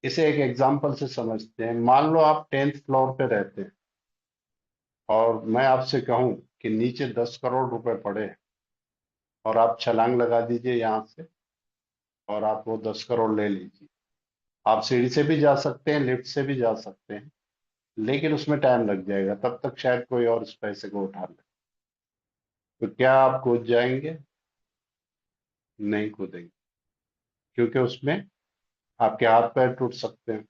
इसे एक एग्जांपल से समझते हैं। मान लो आप 10th फ्लोर पे रहते हैं और मैं आपसे कहूं कि नीचे 10 करोड़ रुपए पड़े हैं और आप छलांग लगा दीजिए यहाँ से और आप वो 10 करोड़ ले लीजिए। आप सीढ़ी से भी जा सकते हैं, लिफ्ट से भी जा सकते हैं, लेकिन उसमें टाइम लग जाएगा, तब तक शायद कोई और उस पैसे को उठा ले। तो क्या आप कूद जाएंगे? नहीं कूदेंगे, क्योंकि उसमें आपके हाथ पैर टूट सकते हैं।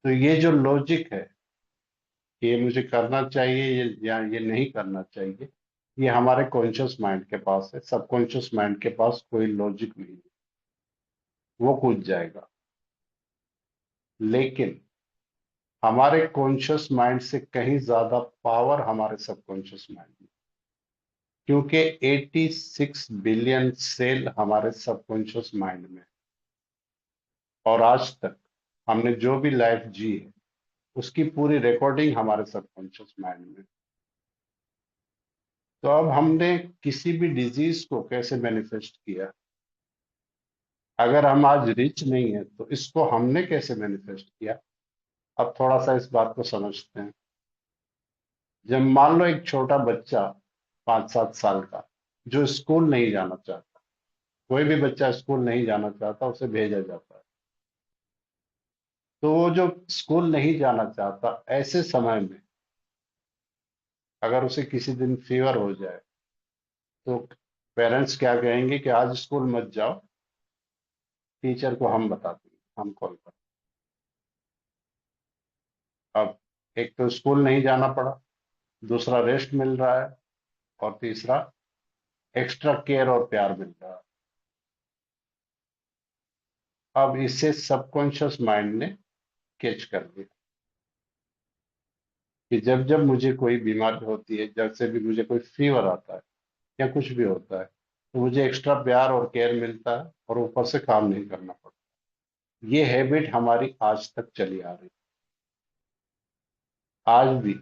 तो ये जो लॉजिक है कि ये मुझे करना चाहिए ये या ये नहीं करना चाहिए, ये हमारे कॉन्शियस माइंड के पास है। सबकॉन्शियस माइंड के पास कोई लॉजिक नहीं है, वो कूद जाएगा। लेकिन हमारे कॉन्शियस माइंड से कहीं ज्यादा पावर हमारे सबकॉन्शियस माइंड में, क्योंकि 86 बिलियन सेल हमारे सबकॉन्शियस माइंड में है। और आज तक हमने जो भी लाइफ जी है उसकी पूरी रिकॉर्डिंग हमारे सबकॉन्शियस माइंड में। तो अब हमने किसी भी डिजीज को कैसे मैनिफेस्ट किया? अगर हम आज रिच नहीं है तो इसको हमने कैसे मैनिफेस्ट किया? अब थोड़ा सा इस बात को समझते हैं। जब मान लो एक छोटा बच्चा 5-7 साल का जो स्कूल नहीं जाना चाहता, कोई भी बच्चा स्कूल नहीं जाना चाहता, उसे भेजा जाता है। तो वो जो स्कूल नहीं जाना चाहता, ऐसे समय में अगर उसे किसी दिन फीवर हो जाए तो पेरेंट्स क्या कहेंगे कि आज स्कूल मत जाओ, टीचर को हम बता देंगे, हम कॉल कर। अब एक तो स्कूल नहीं जाना पड़ा, दूसरा रेस्ट मिल रहा है, और तीसरा एक्स्ट्रा केयर और प्यार मिल रहा है। अब इसे सबकॉन्शियस माइंड ने कैच कर लिया कि जब जब मुझे कोई बीमारी होती है, जैसे भी मुझे कोई फीवर आता है या कुछ भी होता है, तो मुझे एक्स्ट्रा प्यार और केयर मिलता है और ऊपर से काम नहीं करना पड़ता। ये हैबिट हमारी आज तक चली आ रही है। आज भी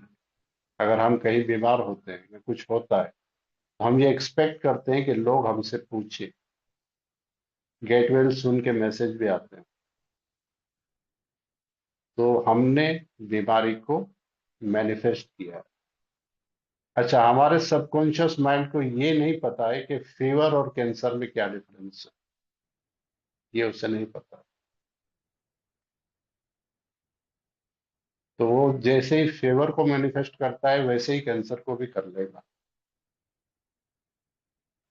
अगर हम कहीं बीमार होते हैं या कुछ होता है तो हम ये एक्सपेक्ट करते हैं कि लोग हमसे पूछे। गेट वेल सुन के मैसेज भी आते हैं। तो हमने बीमारी को मैनिफेस्ट किया है। अच्छा, हमारे सबकॉन्शियस माइंड को ये नहीं पता है कि फीवर और कैंसर में क्या डिफरेंस है। ये उसे नहीं पता। तो वो जैसे ही फीवर को मैनिफेस्ट करता है वैसे ही कैंसर को भी कर लेगा,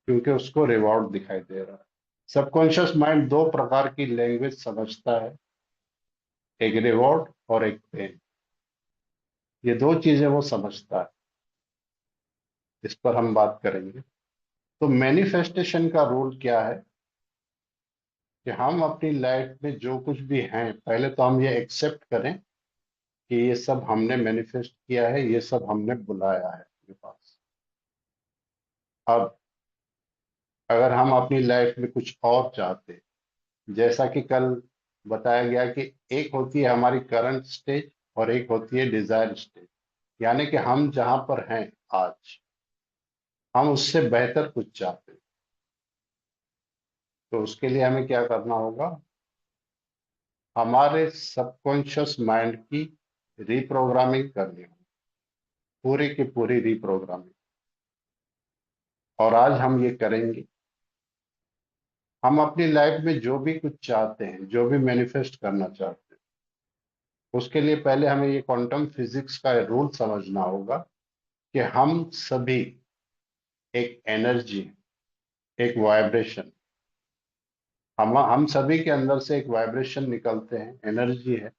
क्योंकि उसको रिवॉर्ड दिखाई दे रहा है। सबकॉन्शियस माइंड दो प्रकार की लैंग्वेज समझता है, एक रिवॉर्ड और एक पेन। ये दो चीजें वो समझता है। इस पर हम बात करेंगे। तो मैनिफेस्टेशन का रूल क्या है कि हम अपनी लाइफ में जो कुछ भी हैं, पहले तो हम ये एक्सेप्ट करें कि ये सब हमने मैनिफेस्ट किया है, ये सब हमने बुलाया है अपने पास। अब अगर हम अपनी लाइफ में कुछ और चाहते हैं, जैसा कि कल बताया गया कि एक होती है हमारी करंट स्टेज और एक होती है डिजायर स्टेज, यानी कि हम जहां पर हैं आज, हम उससे बेहतर कुछ चाहते हैं। तो उसके लिए हमें क्या करना होगा? हमारे सबकॉन्शियस माइंड की रिप्रोग्रामिंग करनी होगी, पूरी की पूरी रिप्रोग्रामिंग। और आज हम ये करेंगे। हम अपनी लाइफ में जो भी कुछ चाहते हैं, जो भी मैनिफेस्ट करना चाहते हैं, उसके लिए पहले हमें ये क्वांटम फिजिक्स का रूल समझना होगा कि हम सभी एक एनर्जी, एक वाइब्रेशन, हम सभी के अंदर से एक वाइब्रेशन निकलते हैं, एनर्जी है।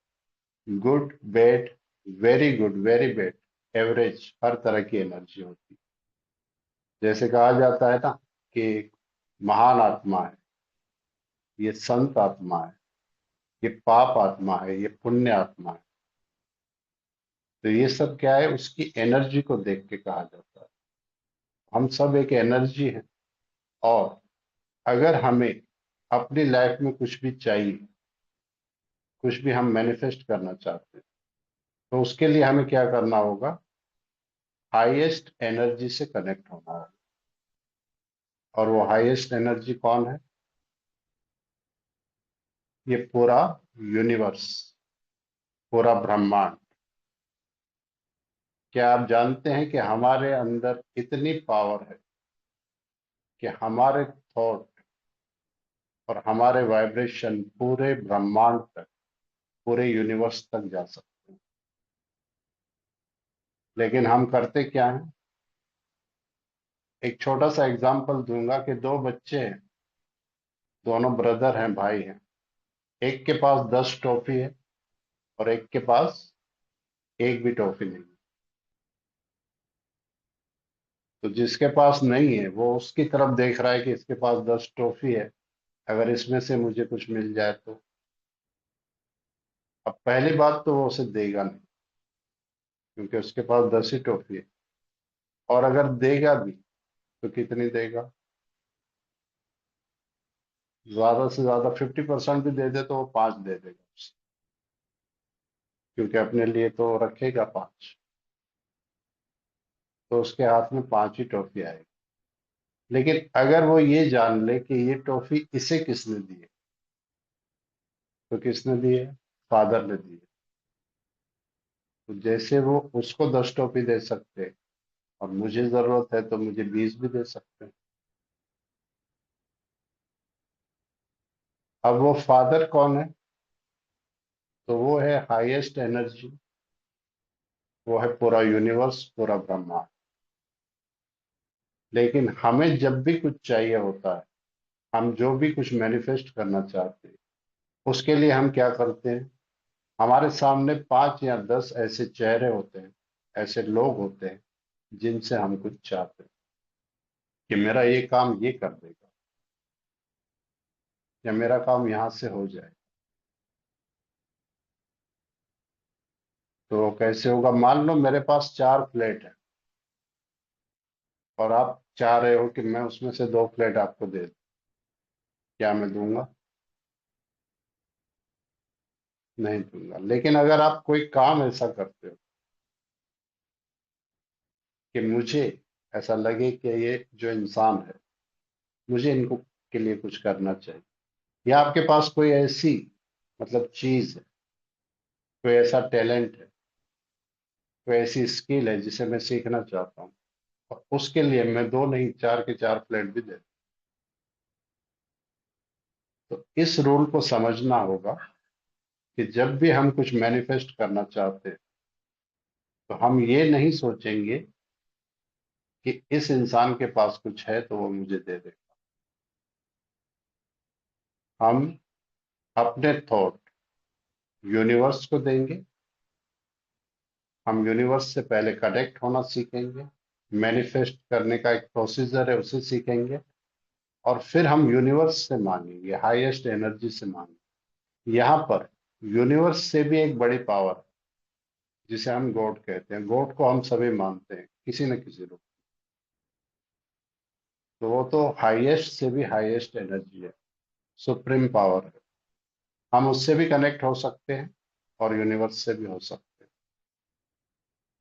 Good, bad, very good, very bad, average, हर तरह की एनर्जी होती है। जैसे कहा जाता है ना कि महान आत्मा है, ये संत आत्मा है, ये पाप आत्मा है, ये पुण्य आत्मा है। तो ये सब क्या है? उसकी एनर्जी को देख के कहा जाता है। हम सब एक एनर्जी है। और अगर हमें अपनी लाइफ में कुछ भी चाहिए, कुछ भी हम मैनिफेस्ट करना चाहते हैं, तो उसके लिए हमें क्या करना होगा? हाईएस्ट एनर्जी से कनेक्ट होना है। और वो हाईएस्ट एनर्जी कौन है? ये पूरा यूनिवर्स, पूरा ब्रह्मांड। क्या आप जानते हैं कि हमारे अंदर इतनी पावर है कि हमारे थॉट और हमारे वाइब्रेशन पूरे ब्रह्मांड तक, पूरे यूनिवर्स तक जा सकते हैं। लेकिन हम करते क्या हैं? एक छोटा सा एग्जांपल दूंगा कि दो बच्चे हैं, दोनों ब्रदर हैं, भाई हैं। एक के पास 10 टॉफी है और एक के पास एक भी टॉफी नहीं। तो जिसके पास नहीं है वो उसकी तरफ देख रहा है कि इसके पास 10 टॉफी है, अगर इसमें से मुझे कुछ मिल जाए तो। अब पहली बात तो वो उसे देगा नहीं, क्योंकि उसके पास 10 ही टॉफी है। और अगर देगा भी तो कितनी देगा? ज्यादा से ज्यादा 50% भी दे दे तो वो 5 दे देगा उसे, क्योंकि अपने लिए तो रखेगा 5। तो उसके हाथ में 5 ही टॉफी आएगी। लेकिन अगर वो ये जान ले कि ये टॉफी इसे किसने दी है, तो किसने दी है? फादर ने दी है। तो जैसे वो उसको 10 टॉफी दे सकते हैं, और मुझे जरूरत है तो मुझे 20 भी दे सकते हैं। अब वो फादर कौन है? तो वो है हाईएस्ट एनर्जी, वो है पूरा यूनिवर्स, पूरा ब्रह्मांड। लेकिन हमें जब भी कुछ चाहिए होता है, हम जो भी कुछ मैनिफेस्ट करना चाहते हैं, उसके लिए हम क्या करते हैं? हमारे सामने 5 या 10 ऐसे चेहरे होते हैं, ऐसे लोग होते हैं जिनसे हम कुछ चाहते हैं कि मेरा ये काम ये कर देगा, या मेरा काम यहाँ से हो जाए। तो कैसे होगा? मान लो मेरे पास 4 फ्लैट है, और आप चाह रहे हो कि मैं उसमें से 2 फ्लैट आपको दे दूं। क्या मैं दूंगा? नहीं दूंगा। लेकिन अगर आप कोई काम ऐसा करते हो कि मुझे ऐसा लगे कि ये जो इंसान है, मुझे इनको के लिए कुछ करना चाहिए, या आपके पास कोई ऐसी मतलब चीज है, कोई ऐसा टैलेंट है, कोई ऐसी स्किल है जिसे मैं सीखना चाहता हूँ, और उसके लिए मैं 2 नहीं 4 के 4 फ्लैट भी दे दूं। तो इस रूल को समझना होगा कि जब भी हम कुछ मैनिफेस्ट करना चाहते हैं, तो हम ये नहीं सोचेंगे कि इस इंसान के पास कुछ है तो वो मुझे दे दे। हम अपने थॉट यूनिवर्स को देंगे। हम यूनिवर्स से पहले कनेक्ट होना सीखेंगे, मैनिफेस्ट करने का एक प्रोसीजर है उसे सीखेंगे, और फिर हम यूनिवर्स से मांगेंगे, हाईएस्ट एनर्जी से मांगेंगे। यहाँ पर यूनिवर्स से भी एक बड़ी पावर है, जिसे हम गॉड कहते हैं। गॉड को हम सभी मानते हैं किसी न किसी रूप। तो वो तो हाईएस्ट से भी हाईएस्ट एनर्जी है, सुप्रीम पावर है। हम उससे भी कनेक्ट हो सकते हैं और यूनिवर्स से भी हो सकते हैं।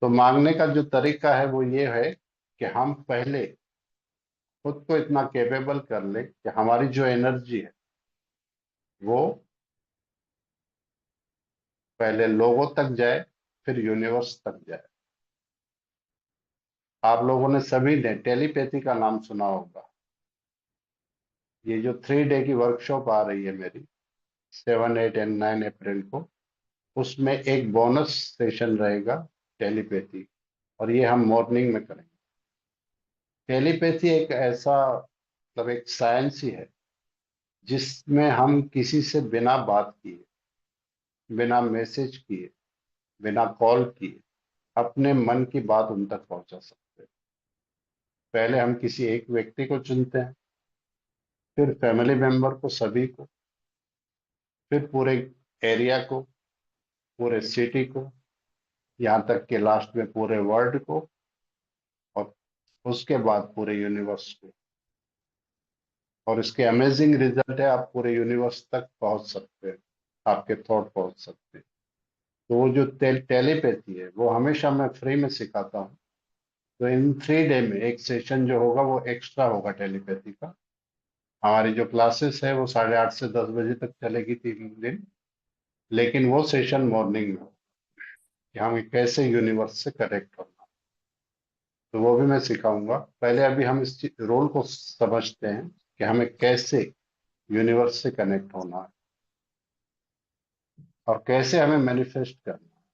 तो मांगने का जो तरीका है वो ये है कि हम पहले खुद को इतना कैपेबल कर ले कि हमारी जो एनर्जी है वो पहले लोगों तक जाए, फिर यूनिवर्स तक जाए। आप लोगों ने सभी ने टेलीपैथी का नाम सुना होगा। ये जो 3 डे की वर्कशॉप आ रही है मेरी, 7, 8 और 9 अप्रैल को, उसमें एक बोनस सेशन रहेगा टेलीपैथी, और ये हम मॉर्निंग में करेंगे। टेलीपैथी एक ऐसा मतलब एक साइंस ही है, जिसमें हम किसी से बिना बात किए, बिना मैसेज किए, बिना कॉल किए अपने मन की बात उन तक पहुंचा सकते हैं। पहले हम किसी एक व्यक्ति को चुनते हैं, फिर फैमिली मेंबर को, सभी को, फिर पूरे एरिया को, पूरे सिटी को, यहाँ तक कि लास्ट में पूरे वर्ल्ड को, और उसके बाद पूरे यूनिवर्स को। और इसके अमेजिंग रिजल्ट है, आप पूरे यूनिवर्स तक पहुंच सकते हैं, आपके थॉट पहुंच सकते हैं। तो वो जो टेलीपैथी है वो हमेशा मैं फ्री में सिखाता हूँ। तो इन 3 डे में एक सेशन जो होगा वो एक्स्ट्रा होगा टेलीपैथी का। हमारी जो क्लासेस है वो 8:30 से 10 बजे तक चलेगी 3 दिन। लेकिन वो सेशन मॉर्निंग में हो, कि हमें कैसे यूनिवर्स से कनेक्ट करना, तो वो भी मैं सिखाऊंगा। पहले अभी हम इस रोल को समझते हैं कि हमें कैसे यूनिवर्स से कनेक्ट होना है और कैसे हमें मैनिफेस्ट करना है।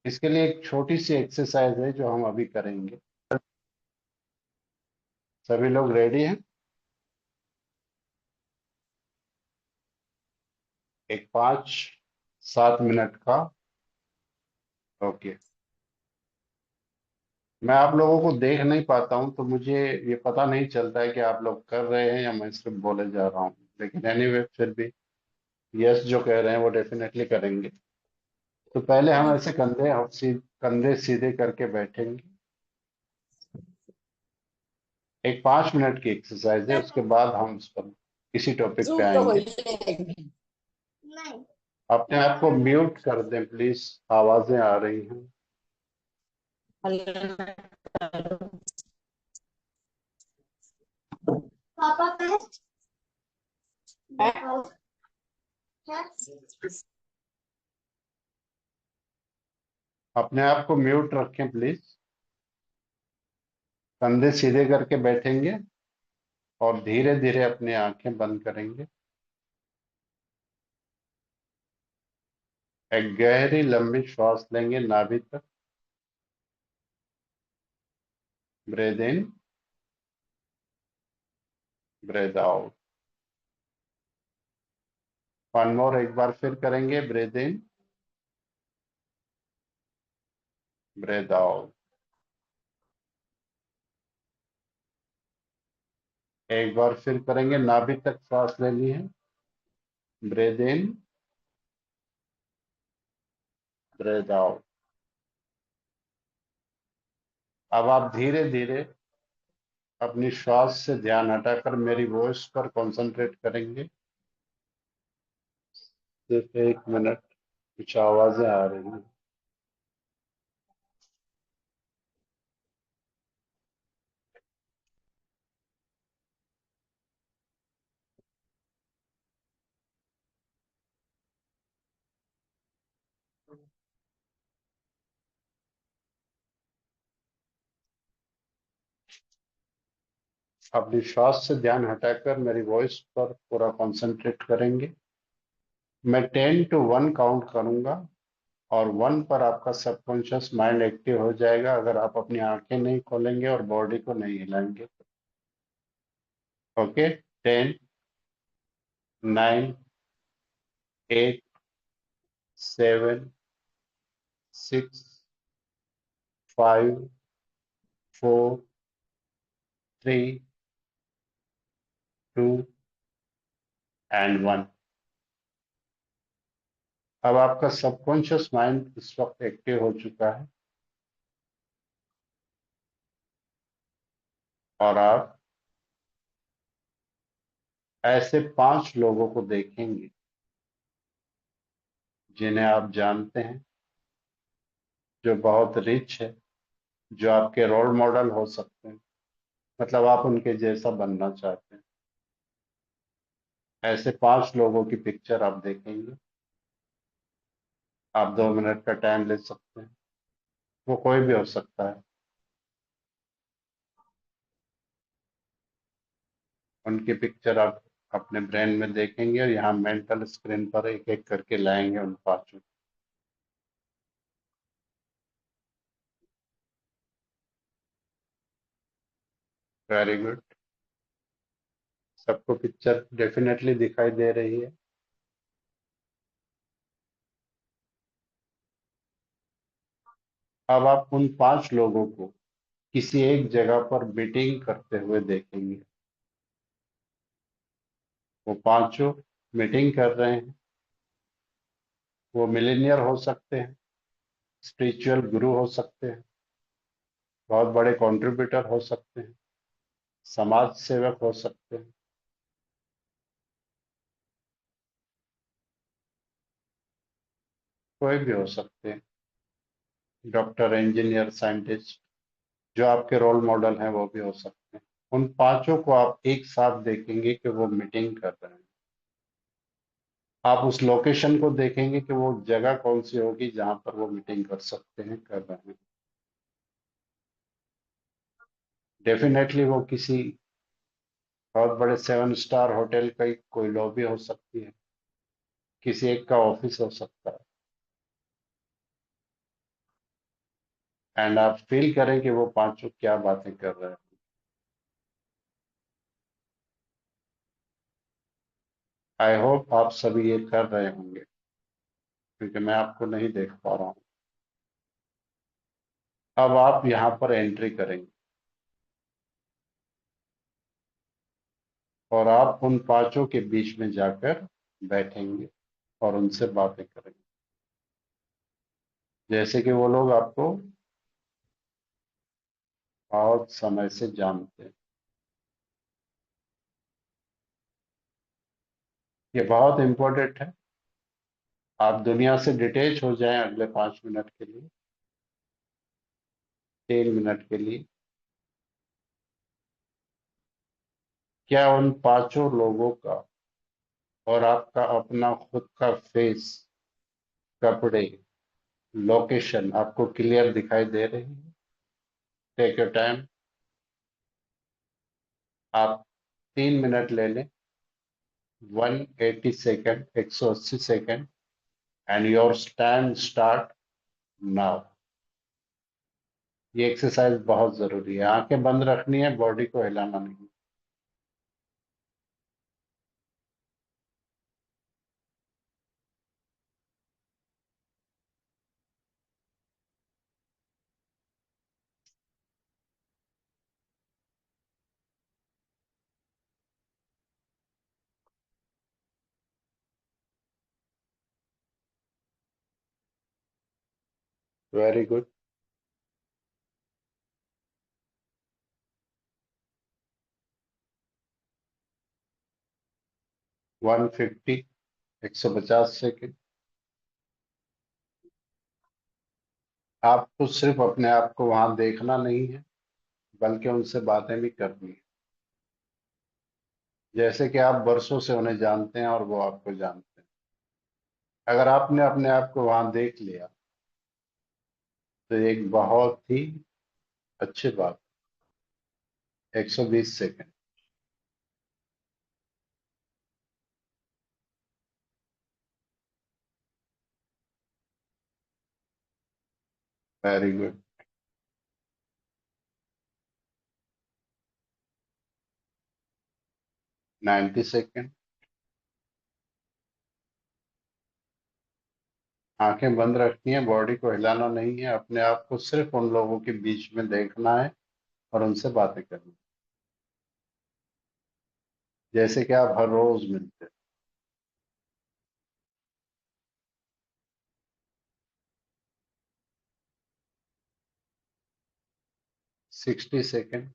इसके लिए एक छोटी सी एक्सरसाइज है जो हम अभी करेंगे। सभी लोग रेडी हैं? एक 5-7 मिनट का। ओके। मैं आप लोगों को देख नहीं पाता हूं, तो मुझे ये पता नहीं चलता है कि आप लोग कर रहे हैं या मैं सिर्फ बोले जा रहा हूँ। लेकिन एनीवे फिर भी यस जो कह रहे हैं वो डेफिनेटली करेंगे। तो पहले हम ऐसे कंधे सीधे करके बैठेंगे। एक 5 मिनट की एक्सरसाइज है, उसके बाद हम उस पर किसी टॉपिक पे Zoom तो हो आएंगे। ही जाएगी। अपने आप को म्यूट कर दें प्लीज, आवाजें आ रही हैं। पापा का है? अपने आप को म्यूट रखें प्लीज। कंधे सीधे करके बैठेंगे और धीरे धीरे अपनी आंखें बंद करेंगे। एक गहरी लंबी श्वास लेंगे नाभि तक। ब्रेद इन, ब्रेद आउट। वन मोर, एक बार फिर करेंगे। ब्रेद इन, ब्रेद आउट। एक बार फिर करेंगे, नाभि तक सांस लेनी है। ब्रेद इन, ब्रेद आउट। अब आप धीरे धीरे अपनी श्वास से ध्यान हटाकर मेरी वॉइस पर कंसंट्रेट करेंगे। सिर्फ 1 मिनट। कुछ आवाजें आ रही हैं। अपनी श्वास से ध्यान हटाकर मेरी वॉइस पर पूरा कंसंट्रेट करेंगे। मैं 10 to 1 काउंट करूंगा और 1 पर आपका सबकॉन्शियस माइंड एक्टिव हो जाएगा, अगर आप अपनी आंखें नहीं खोलेंगे और बॉडी को नहीं हिलाएंगे। ओके। 10, 9, 8, 7, 6, 5, 4, 3, 2 एंड 1। अब आपका सबकॉन्शियस माइंड इस वक्त एक्टिव हो चुका है और आप ऐसे 5 लोगों को देखेंगे जिन्हें आप जानते हैं, जो बहुत रिच है, जो आपके रोल मॉडल हो सकते हैं, मतलब आप उनके जैसा बनना चाहते हैं। ऐसे 5 लोगों की पिक्चर आप देखेंगे। आप 2 मिनट का टाइम ले सकते हैं। वो कोई भी हो सकता है। उनकी पिक्चर आप अपने ब्रेन में देखेंगे और यहाँ मेंटल स्क्रीन पर एक एक करके लाएंगे उन 5। Very good. सबको पिक्चर डेफिनेटली दिखाई दे रही है। अब आप उन 5 लोगों को किसी एक जगह पर मीटिंग करते हुए देखेंगे। वो 5 मीटिंग कर रहे हैं। वो मिलीनियर हो सकते हैं, स्पिरिचुअल गुरु हो सकते हैं, बहुत बड़े कंट्रीब्यूटर हो सकते हैं, समाज सेवक हो सकते हैं, कोई भी हो सकते हैं। डॉक्टर, इंजीनियर, साइंटिस्ट, जो आपके रोल मॉडल हैं वो भी हो सकते हैं। उन पांचों को आप एक साथ देखेंगे कि वो मीटिंग कर रहे हैं। आप उस लोकेशन को देखेंगे कि वो जगह कौन सी होगी जहां पर वो मीटिंग कर सकते हैं, कर रहे हैं। डेफिनेटली वो किसी बहुत बड़े 7 स्टार होटल का कोई लॉबी हो सकती है, किसी एक का ऑफिस हो सकता है। एंड आप फील करें कि वो पांचों क्या बातें कर रहे हैं। आई होप आप सभी ये कर रहे होंगे, क्योंकि मैं आपको नहीं देख पा रहा हूँ। अब आप यहाँ पर एंट्री करेंगे और आप उन पांचों के बीच में जाकर बैठेंगे और उनसे बातें करेंगे, जैसे कि वो लोग आपको बहुत समय से जानते हैं। ये बहुत इंपॉर्टेंट है। आप दुनिया से डिटेच हो जाएं अगले 5 मिनट के लिए, 3 मिनट के लिए। क्या उन पांचों लोगों का और आपका अपना खुद का फेस, कपड़े, लोकेशन आपको क्लियर दिखाई दे रही है? Take your time. आप 3 मिनट ले लें, 180 second, 180 second, and your stand start now. ये एक्सरसाइज बहुत जरूरी है। आंखें बंद रखनी है, बॉडी को हिलाना नहीं। Very good. 150, 150 सेकेंड। आपको सिर्फ अपने आप को वहां देखना नहीं है, बल्कि उनसे बातें भी करनी है, जैसे कि आप बरसों से उन्हें जानते हैं और वो आपको जानते हैं। अगर आपने अपने आप को वहां देख लिया तो एक बहुत ही अच्छी बात। 120 सेकेंड। Very good. 90 सेकेंड। आंखें बंद रखनी है, बॉडी को हिलाना नहीं है, अपने आप को सिर्फ उन लोगों के बीच में देखना है और उनसे बातें करनी, जैसे कि आप हर रोज मिलते हैं। 60 सेकेंड।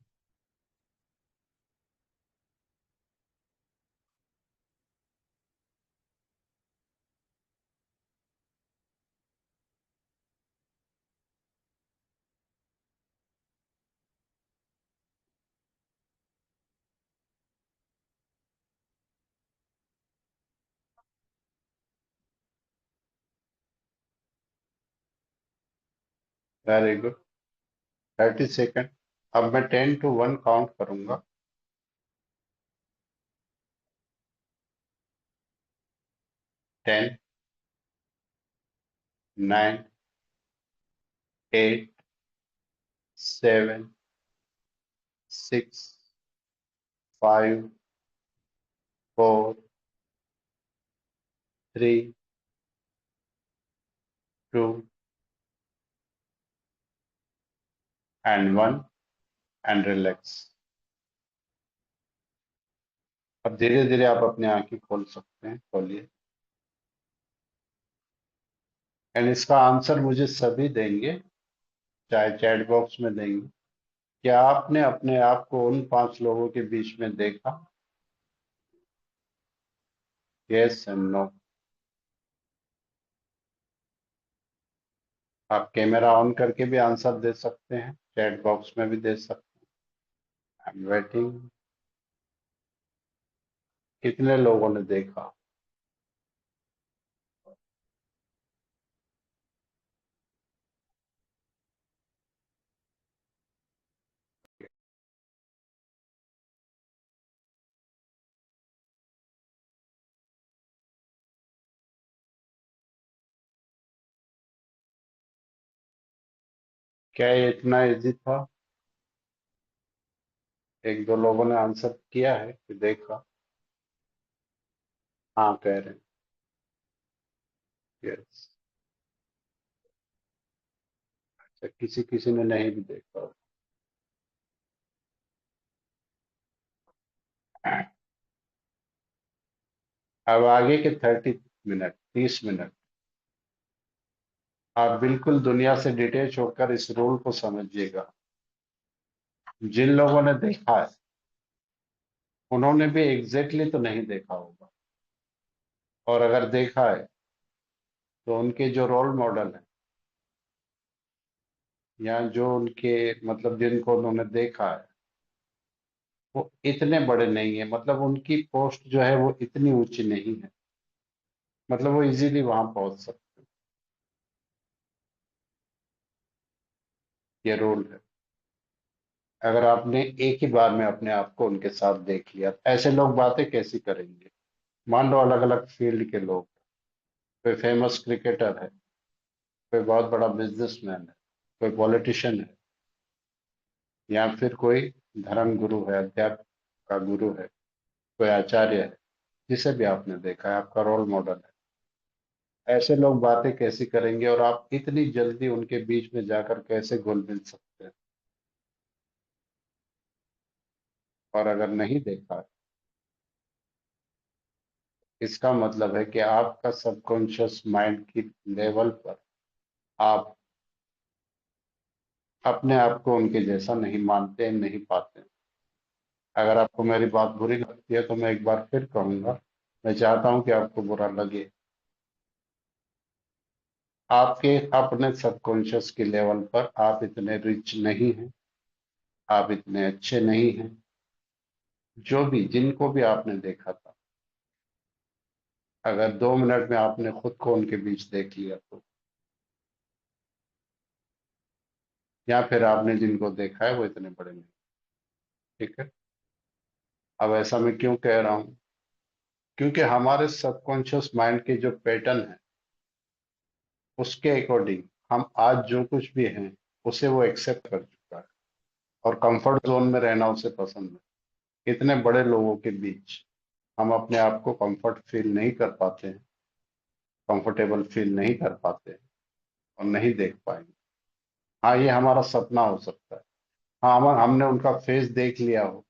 Very good. 30 सेकेंड। अब मैं 10 to 1 काउंट करूंगा। 10, 9, 8, 7, 6, 5, 4, 3, 2 एंड 1, एंड रिलैक्स। अब धीरे धीरे आप अपनी आंखें खोल सकते हैं, खोलिए। एंड इसका आंसर मुझे सभी देंगे, चाहे चैट बॉक्स में देंगे। क्या आपने अपने आप को उन 5 लोगों के बीच में देखा? Yes and no. आप कैमरा ऑन करके भी आंसर दे सकते हैं, चैट बॉक्स में भी दे सकते हैं। I am waiting. कितने लोगों ने देखा? क्या ये इतना इजी था? एक दो लोगों ने आंसर किया है कि देखा। हाँ कह रहे हैं। यस। अच्छा, किसी किसी ने नहीं भी देखा। अब आगे के 30 मिनट, 30 मिनट आप बिल्कुल दुनिया से डिटेच होकर इस रूल को समझिएगा। जिन लोगों ने देखा है उन्होंने भी एग्जैक्टली तो नहीं देखा होगा, और अगर देखा है तो उनके जो रोल मॉडल है या जो उनके मतलब जिनको उन्होंने देखा है वो इतने बड़े नहीं है, मतलब उनकी पोस्ट जो है वो इतनी ऊंची नहीं है, मतलब वो इजीली वहां पहुंच सकते हैं। ये रूल है। अगर आपने एक ही बार में अपने आप को उनके साथ देख लिया, ऐसे लोग बातें कैसी करेंगे? मान लो अलग अलग फील्ड के लोग, कोई फेमस क्रिकेटर है, कोई बहुत बड़ा बिजनेसमैन है, कोई पॉलिटिशियन है, या फिर कोई धर्म गुरु है, अध्यात्म का गुरु है, कोई आचार्य है, जिसे भी आपने देखा है, आपका रोल मॉडल है। ऐसे लोग बातें कैसी करेंगे और आप इतनी जल्दी उनके बीच में जाकर कैसे घुल मिल सकते हैं? और अगर नहीं देखा है, इसका मतलब है कि आपका सबकॉन्शियस माइंड की लेवल पर आप अपने आप को उनके जैसा नहीं मानते, नहीं पाते। अगर आपको मेरी बात बुरी लगती है तो मैं एक बार फिर कहूंगा, मैं चाहता हूं कि आपको बुरा लगे। आपके अपने सबकॉन्शियस की लेवल पर आप इतने रिच नहीं हैं, आप इतने अच्छे नहीं हैं। जो भी जिनको भी आपने देखा था, अगर 2 मिनट में आपने खुद को उनके बीच देख लिया तो, या फिर आपने जिनको देखा है वो इतने बड़े नहीं। ठीक है। अब ऐसा मैं क्यों कह रहा हूं? क्योंकि हमारे सबकॉन्शियस माइंड के जो पैटर्न है उसके अकॉर्डिंग हम आज जो कुछ भी हैं उसे वो एक्सेप्ट कर चुका है, और कंफर्ट जोन में रहना उसे पसंद है। इतने बड़े लोगों के बीच हम अपने आप को कंफर्ट फील नहीं कर पाते हैं, कंफर्टेबल फील नहीं कर पाते हैं, और नहीं देख पाएंगे। हाँ, ये हमारा सपना हो सकता है। हाँ, हमने उनका फेस देख लिया हो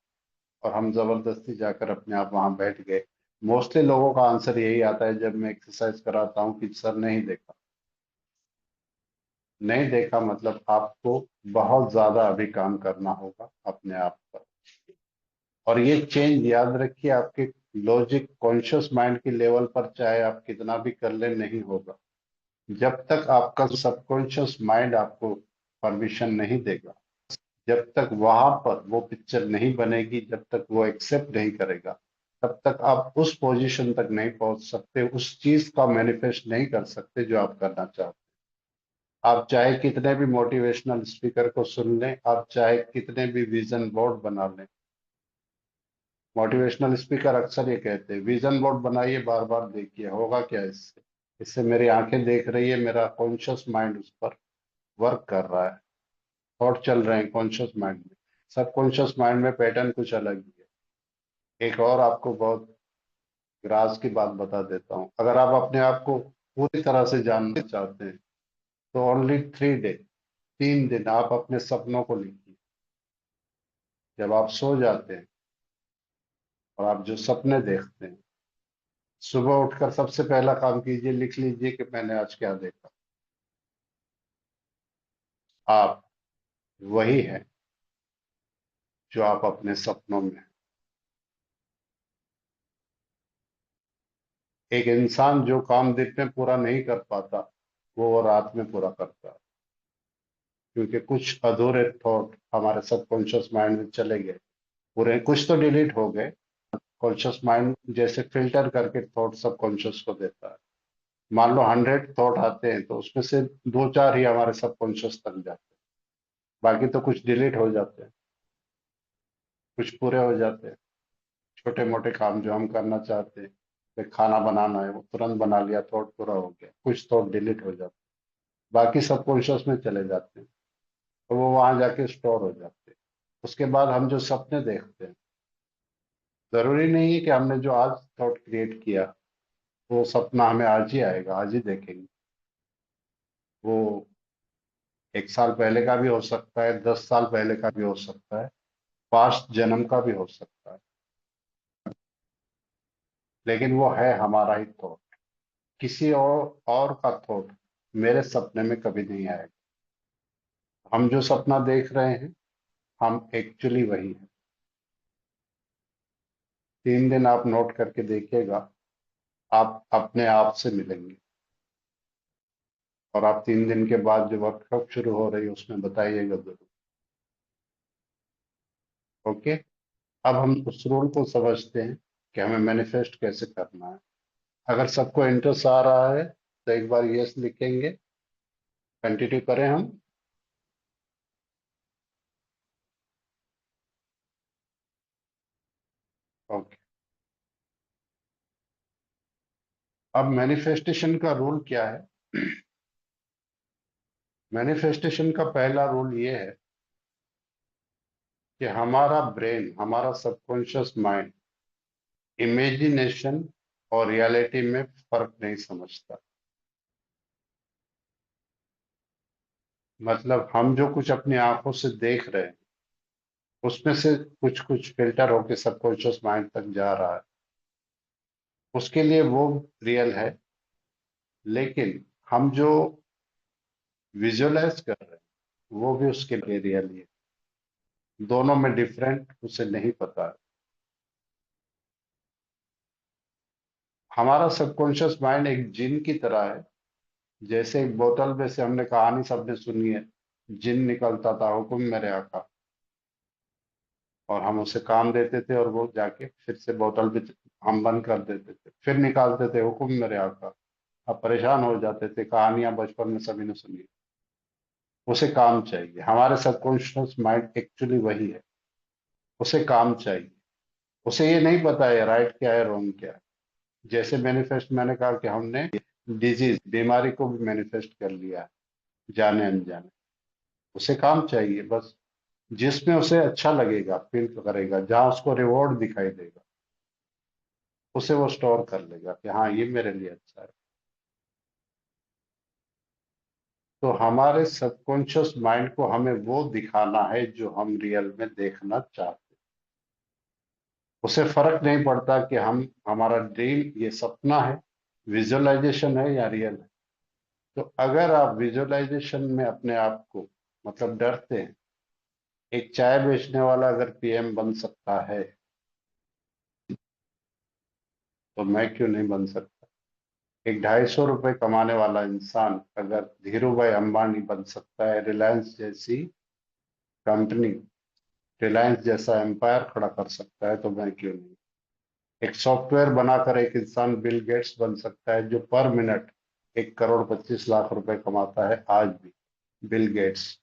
और हम जबरदस्ती जाकर अपने आप वहां बैठ गए। मोस्टली लोगों का आंसर यही आता है जब मैं एक्सरसाइज कराता हूँ कि सर नहीं देखा। नहीं देखा मतलब आपको बहुत ज्यादा अभी काम करना होगा अपने आप पर। और ये चेंज याद रखिए, आपके लॉजिक कॉन्शियस माइंड की लेवल पर चाहे आप कितना भी कर ले नहीं होगा, जब तक आपका सबकॉन्शियस माइंड आपको परमिशन नहीं देगा, जब तक वहां पर वो पिक्चर नहीं बनेगी, जब तक वो एक्सेप्ट नहीं करेगा, तब तक आप उस पोजीशन तक नहीं पहुंच सकते, उस चीज का मैनिफेस्ट नहीं कर सकते जो आप करना चाहते हैं। आप चाहे कितने भी मोटिवेशनल स्पीकर को सुन लें, आप चाहे कितने भी विजन बोर्ड बना लें। मोटिवेशनल स्पीकर अक्सर ये कहते हैं विजन बोर्ड बनाइए, बार बार देखिए, होगा क्या इससे? इससे मेरी आंखें देख रही है, मेरा कॉन्शियस माइंड उस पर वर्क कर रहा है, थॉट चल रहे हैं कॉन्शियस माइंड में। सबकॉन्शियस माइंड में पैटर्न कुछ अलग ही है। एक और आपको बहुत ग्रास की बात बता देता हूँ, अगर आप अपने आप को पूरी तरह से जानना चाहते हैं तो ओनली 3 डे, 3 दिन आप अपने सपनों को लिखिए। जब आप सो जाते हैं और आप जो सपने देखते हैं, सुबह उठकर सबसे पहला काम कीजिए, लिख लीजिए कि मैंने आज क्या देखा। आप वही है जो आप अपने सपनों में हैं। एक इंसान जो काम दिन में पूरा नहीं कर पाता वो रात में पूरा करता है, क्योंकि कुछ अधूरे थॉट हमारे सबकॉन्शियस माइंड में चले गए। पूरे कुछ तो डिलीट हो गए। कॉन्शियस माइंड जैसे फिल्टर करके थॉट सब कॉन्शियस को देता है। मान लो 100 थॉट आते हैं तो उसमें से दो चार ही हमारे सब कॉन्शियस तक जाते हैं, बाकी तो कुछ डिलीट हो जाते हैं, कुछ पूरे हो जाते हैं। छोटे मोटे काम जो हम करना चाहते हैं, जैसे खाना बनाना है, वो तुरंत बना लिया, थॉट पूरा हो गया, कुछ थॉट डिलीट हो जाते हैं, बाकी सब कॉन्शियस में चले जाते हैं, तो वो वहां जाके स्टोर हो जाते हैं। उसके बाद हम जो सपने देखते हैं, जरूरी नहीं है कि हमने जो आज थॉट क्रिएट किया वो सपना हमें आज ही आएगा, आज ही देखेंगे। वो 1 साल पहले का भी हो सकता है, 10 साल पहले का भी हो सकता है, पास्ट जन्म का भी हो सकता है, लेकिन वो है हमारा ही थॉट। किसी और का थॉट मेरे सपने में कभी नहीं आएगा। हम जो सपना देख रहे हैं, हम एक्चुअली वही है। 3 दिन आप नोट करके देखिएगा, आप अपने आप से मिलेंगे। और आप 3 दिन के बाद जो वर्कशॉप शुरू हो रही है उसमें बताइएगा जरूर। ओके। अब हम उस रूल को समझते हैं कि हमें मैनिफेस्ट कैसे करना है। अगर सबको इंटरेस्ट आ रहा है तो एक बार यस लिखेंगे। कंटिन्यू करें हम। ओके। अब मैनिफेस्टेशन का रूल क्या है? मैनिफेस्टेशन का पहला रूल ये है कि हमारा ब्रेन, हमारा सबकॉन्शियस माइंड इमेजिनेशन और रियलिटी में फर्क नहीं समझता। मतलब हम जो कुछ अपनी आंखों से देख रहे हैं उसमें से कुछ कुछ फिल्टर होके सबकॉन्शियस माइंड तक जा रहा है, उसके लिए वो रियल है। लेकिन हम जो विजुअलाइज कर रहे हैं वो भी उसके लिए रियल ही है। दोनों में डिफरेंट उसे नहीं पता है। हमारा सबकॉन्शियस माइंड एक जिन की तरह है। जैसे एक बोतल में से हमने कहानी सबने सुनी है, जिन निकलता था हुक्म मेरे आका, और हम उसे काम देते थे और वो जाके फिर से बोतल भी हम बंद कर देते थे, फिर निकालते थे, हुक्म मेरे आका। अब परेशान हो जाते थे, कहानियां बचपन में सभी ने सुनी। उसे काम चाहिए। हमारे सबकॉन्शियस माइंड एक्चुअली वही है, उसे काम चाहिए। उसे ये नहीं पता है राइट क्या है, रॉन्ग क्या है। जैसे मैनिफेस्ट मैंने कहा कि हमने डिजीज, बीमारी को भी मैनिफेस्ट कर लिया है, जाने अनजाने। उसे काम चाहिए बस। जिसमें उसे अच्छा लगेगा, फील करेगा, जहां उसको रिवॉर्ड दिखाई देगा, उसे वो स्टोर कर लेगा कि हाँ ये मेरे लिए अच्छा है। तो हमारे सबकॉन्शियस माइंड को हमें वो दिखाना है जो हम रियल में देखना चाहते हैं। उसे फर्क नहीं पड़ता कि हम, हमारा ड्रीम ये सपना है, विजुअलाइजेशन है या रियल है। तो अगर आप विजुअलाइजेशन में अपने आप को, मतलब डरते हैं, एक चाय बेचने वाला अगर पीएम बन सकता है तो मैं क्यों नहीं बन सकता? एक 250 रुपये कमाने वाला इंसान अगर धीरू भाई अंबानी बन सकता है, रिलायंस जैसी कंपनी, रिलायंस जैसा एम्पायर खड़ा कर सकता है, तो मैं क्यों नहीं? एक सॉफ्टवेयर बनाकर एक इंसान बिल गेट्स बन सकता है, जो पर मिनट 1 करोड़ 25 लाख रुपए कमाता है आज भी, बिल गेट्स।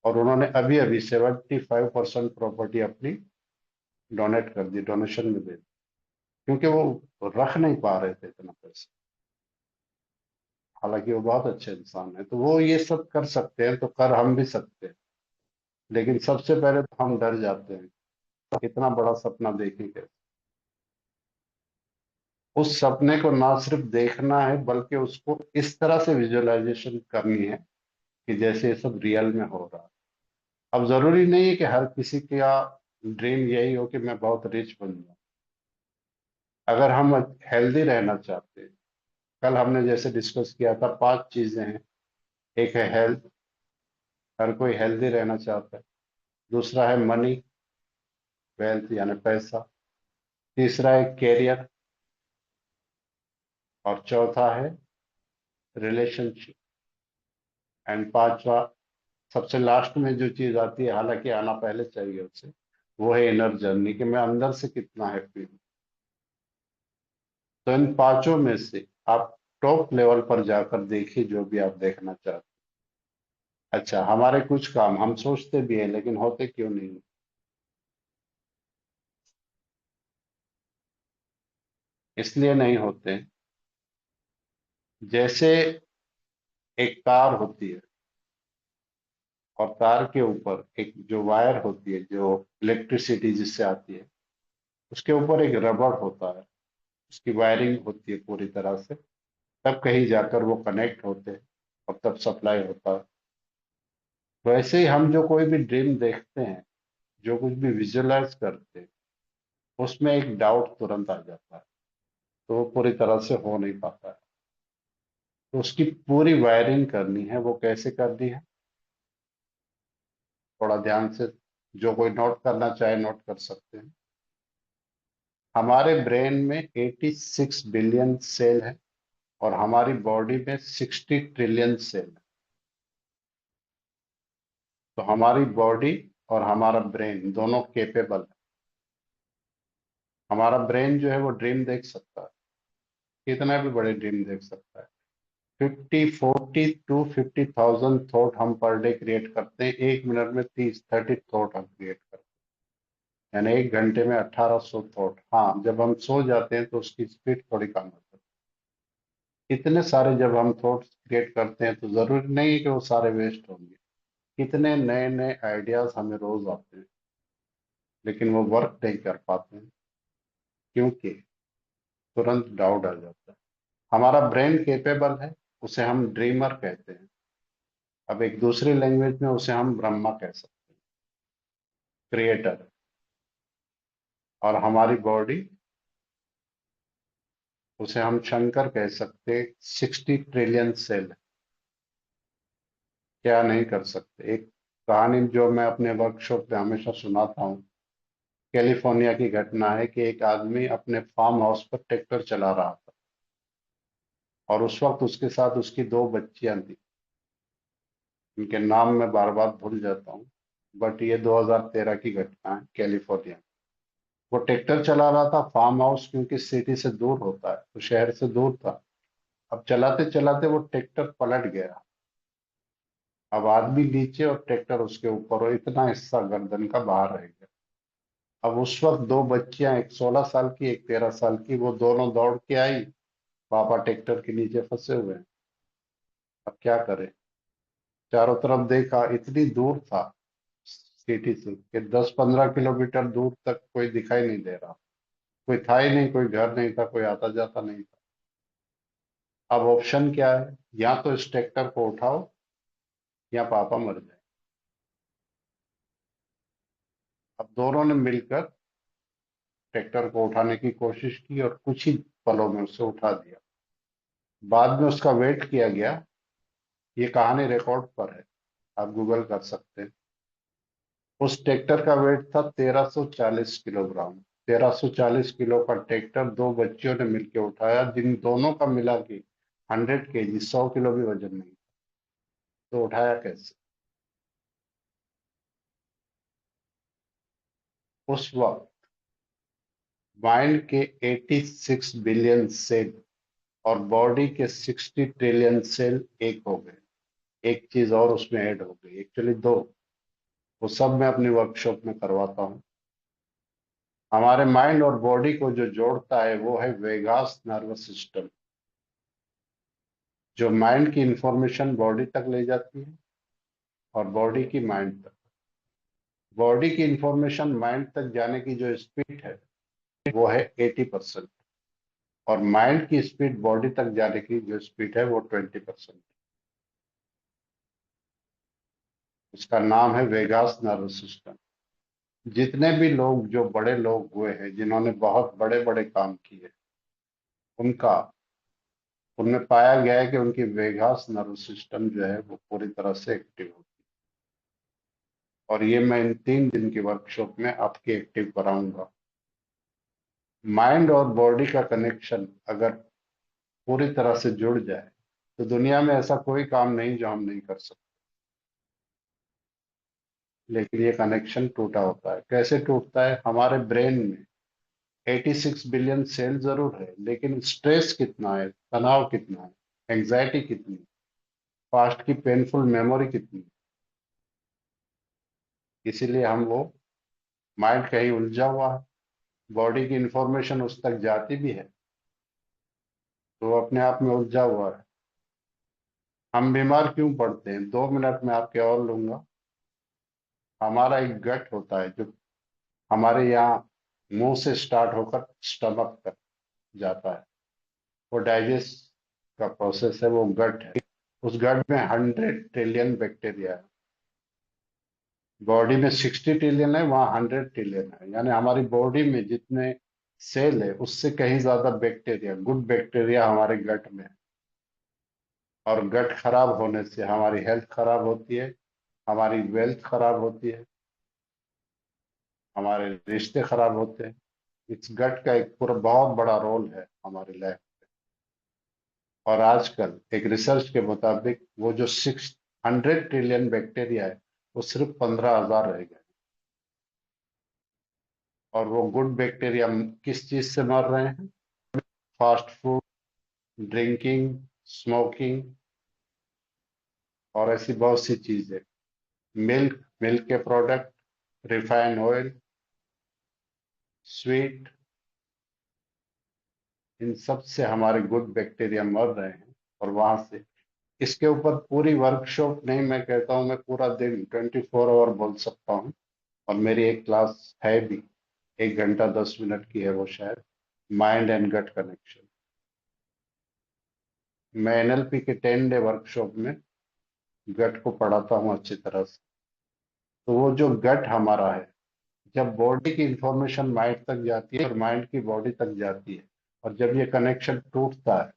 और उन्होंने अभी अभी 75% प्रॉपर्टी अपनी डोनेट कर दी, डोनेशन में दे दी, क्योंकि वो रख नहीं पा रहे थे इतना पैसा। हालांकि वो बहुत अच्छे इंसान है, तो वो ये सब कर सकते हैं, तो कर हम भी सकते हैं। लेकिन सबसे पहले तो हम डर जाते हैं, इतना बड़ा सपना देखेंगे। उस सपने को ना सिर्फ देखना है बल्कि उसको इस तरह से विजुअलाइजेशन करनी है कि जैसे ये सब रियल में हो रहा है। अब जरूरी नहीं है कि हर किसी का ड्रीम यही हो कि मैं बहुत रिच बन जाऊं। अगर हम हेल्दी रहना चाहते हैं, कल हमने जैसे डिस्कस किया था 5 चीजें हैं। एक है हेल्थ, हर कोई हेल्दी रहना चाहता है। दूसरा है मनी, वेल्थ यानी पैसा। तीसरा है कैरियर। और चौथा है रिलेशनशिप। एंड पांचवा, सबसे लास्ट में जो चीज आती है, हालांकि आना पहले चाहिए उसे, वो है इनर जर्नी, कि मैं अंदर से कितना हैप्पी हूँ। तो इन पांचों में से आप टॉप लेवल पर जाकर देखिए जो भी आप देखना चाहते हैं। अच्छा, हमारे कुछ काम हम सोचते भी हैं लेकिन होते क्यों नहीं? इसलिए नहीं होते, जैसे एक कार होती है और कार के ऊपर एक जो वायर होती है, जो इलेक्ट्रिसिटी जिससे आती है, उसके ऊपर एक रबड़ होता है, उसकी वायरिंग होती है पूरी तरह से, तब कहीं जाकर वो कनेक्ट होते हैं और तब सप्लाई होता है। वैसे ही हम जो कोई भी ड्रीम देखते हैं, जो कुछ भी विजुअलाइज करते हैं, उसमें एक डाउट तुरंत आ जाता है, तो वो पूरी तरह से हो नहीं पाता है। तो उसकी पूरी वायरिंग करनी है, वो कैसे करनी है? थोड़ा ध्यान से, जो कोई नोट करना चाहे नोट कर सकते हैं। हमारे ब्रेन में 86 बिलियन सेल है और हमारी बॉडी में 60 ट्रिलियन सेल है। तो हमारी बॉडी और हमारा ब्रेन दोनों केपेबल है। हमारा ब्रेन जो है वो ड्रीम देख सकता है, कितना भी बड़े ड्रीम देख सकता है। 50 40 to 50,000 थॉट हम पर डे क्रिएट करते हैं, 1 मिनट में 30 30 थॉट हम क्रिएट करते हैं, यानी 1 घंटे में 1800 थॉट। हाँ, जब हम सो जाते हैं तो उसकी स्पीड थोड़ी कम हो जाती है। इतने सारे जब हम थॉट्स क्रिएट करते हैं तो जरूरी नहीं है कि वो सारे वेस्ट होंगे। कितने नए नए आइडियाज हमें रोज आते हैं, लेकिन वो वर्क नहीं कर पाते हैं, क्योंकि तुरंत डाउट आ जाता है। हमारा ब्रेन केपेबल है, उसे हम ड्रीमर कहते हैं। अब एक दूसरी लैंग्वेज में उसे हम ब्रह्मा कह सकते हैं, क्रिएटर। और हमारी बॉडी, उसे हम शंकर कह सकते हैं, 60 ट्रिलियन सेल। क्या नहीं कर सकते? एक कहानी जो मैं अपने वर्कशॉप में हमेशा सुनाता हूँ, कैलिफोर्निया की घटना है कि एक आदमी अपने फार्म हाउस पर ट्रैक्टर चला रहा था और उस वक्त उसके साथ उसकी दो बच्चियां थी। उनके नाम मैं बार बार भूल जाता हूँ, बट ये 2013 की घटना है कैलिफोर्निया में। वो ट्रैक्टर चला रहा था, फार्म हाउस क्योंकि सिटी से दूर होता है तो शहर से दूर था। अब चलाते चलाते वो ट्रैक्टर पलट गया। अब आदमी नीचे और ट्रैक्टर उसके ऊपर, और इतना हिस्सा गर्दन का बाहर रह गया। अब उस वक्त दो बच्चियां, एक 16 साल की एक 13 साल की, वो दोनों दौड़ के आई, पापा ट्रैक्टर के नीचे फंसे हुए हैं। अब क्या करे? चारों तरफ देखा, इतनी दूर था सिटी से कि 10 15 किलोमीटर दूर तक कोई दिखाई नहीं दे रहा। कोई था ही नहीं, कोई घर नहीं था, कोई आता जाता नहीं था। अब ऑप्शन क्या है? या तो इस ट्रैक्टर को उठाओ या पापा मर जाए। अब दोनों ने मिलकर ट्रैक्टर को उठाने की कोशिश की और कुछ ही पलों में उसे उठा दिया। बाद में उसका वेट किया गया। ये कहानी रिकॉर्ड पर है, आप गूगल कर सकते हैं। उस ट्रैक्टर का वेट था 1340 किलोग्राम। 1340 किलो का ट्रैक्टर दो बच्चियों ने मिलकर उठाया, जिन दोनों का मिला के 100 केजी, 100 किलो भी वजन नहीं। तो उठाया कैसे? उस वक्त माइंड के 86 बिलियन सेल और बॉडी के 60 ट्रिलियन सेल एक हो गए। एक चीज और उसमें ऐड हो गई, एक्चुअली दो। वो सब मैं अपनी वर्कशॉप में करवाता हूँ। हमारे माइंड और बॉडी को जो जोड़ता है वो है वेगास नर्वस सिस्टम, जो माइंड की इंफॉर्मेशन बॉडी तक ले जाती है और बॉडी की माइंड तक। बॉडी की इंफॉर्मेशन माइंड तक जाने की जो स्पीड है वो है 80%, और माइंड की स्पीड बॉडी तक जाने की जो स्पीड है वो 20%। उसका नाम है वेगास नर्वस सिस्टम। जितने भी लोग, जो बड़े लोग हुए हैं, जिन्होंने बहुत बड़े बड़े काम किए, उनका उनमें पाया गया है कि उनकी वेगास नर्वस सिस्टम जो है वो पूरी तरह से एक्टिव होती है। और ये मैं इन 3 दिन की वर्कशॉप में आपकी एक्टिव कराऊंगा। माइंड और बॉडी का कनेक्शन अगर पूरी तरह से जुड़ जाए तो दुनिया में ऐसा कोई काम नहीं जो हम नहीं कर सकते। लेकिन ये कनेक्शन टूटा होता है। कैसे टूटता है? हमारे ब्रेन में 86 बिलियन सेल जरूर है, लेकिन स्ट्रेस कितना है, तनाव कितना है, एंजाइटी कितनी है, पास्ट की पेनफुल मेमोरी कितनी है। इसीलिए हम वो माइंड कहीं उलझा हुआ है, बॉडी की इंफॉर्मेशन उस तक जाती भी है तो वो अपने आप में उलझा हुआ है। हम बीमार क्यों पड़ते हैं? 2 मिनट में आपके और लूंगा। हमारा एक गट होता है जो हमारे यहाँ मुंह से स्टार्ट होकर स्टमक तक जाता है। वो डाइजेस्ट का प्रोसेस है, वो गट है। उस गट में 100 ट्रिलियन बैक्टीरिया है। बॉडी में 60 ट्रिलियन है, वहाँ 100 ट्रिलियन है। यानी हमारी बॉडी में जितने सेल है उससे कहीं ज्यादा बैक्टीरिया, गुड बैक्टीरिया हमारे गट में है। और गट खराब होने से हमारी हेल्थ खराब होती है, हमारी वेल्थ खराब होती है, हमारे रिश्ते खराब होते हैं। इस गट का एक पूरा बहुत बड़ा रोल है हमारी लाइफ। और आजकल एक रिसर्च के मुताबिक वो जो 600 ट्रिलियन बैक्टीरिया है वो सिर्फ 15,000 रह गए। और वो गुड बैक्टीरिया किस चीज से मर रहे हैं? फास्ट फूड, ड्रिंकिंग, स्मोकिंग और ऐसी बहुत सी चीजें। मिल्क, मिल्क के प्रोडक्ट, रिफाइन ऑयल, स्वीट, इन सब से हमारे गुड बैक्टीरिया मर रहे हैं। और वहां से इसके ऊपर पूरी वर्कशॉप नहीं, मैं कहता हूँ मैं पूरा दिन 24 आवर बोल सकता हूँ। और मेरी एक क्लास है भी, 1 घंटा 10 मिनट की है वो शायद, माइंड एंड गट कनेक्शन। मैं एनएलपी के 10 डे वर्कशॉप में गट को पढ़ाता हूँ अच्छी तरह से। तो वो जो गट हमारा है, जब बॉडी की इंफॉर्मेशन माइंड तक जाती है और माइंड की बॉडी तक जाती है, और जब ये कनेक्शन टूटता है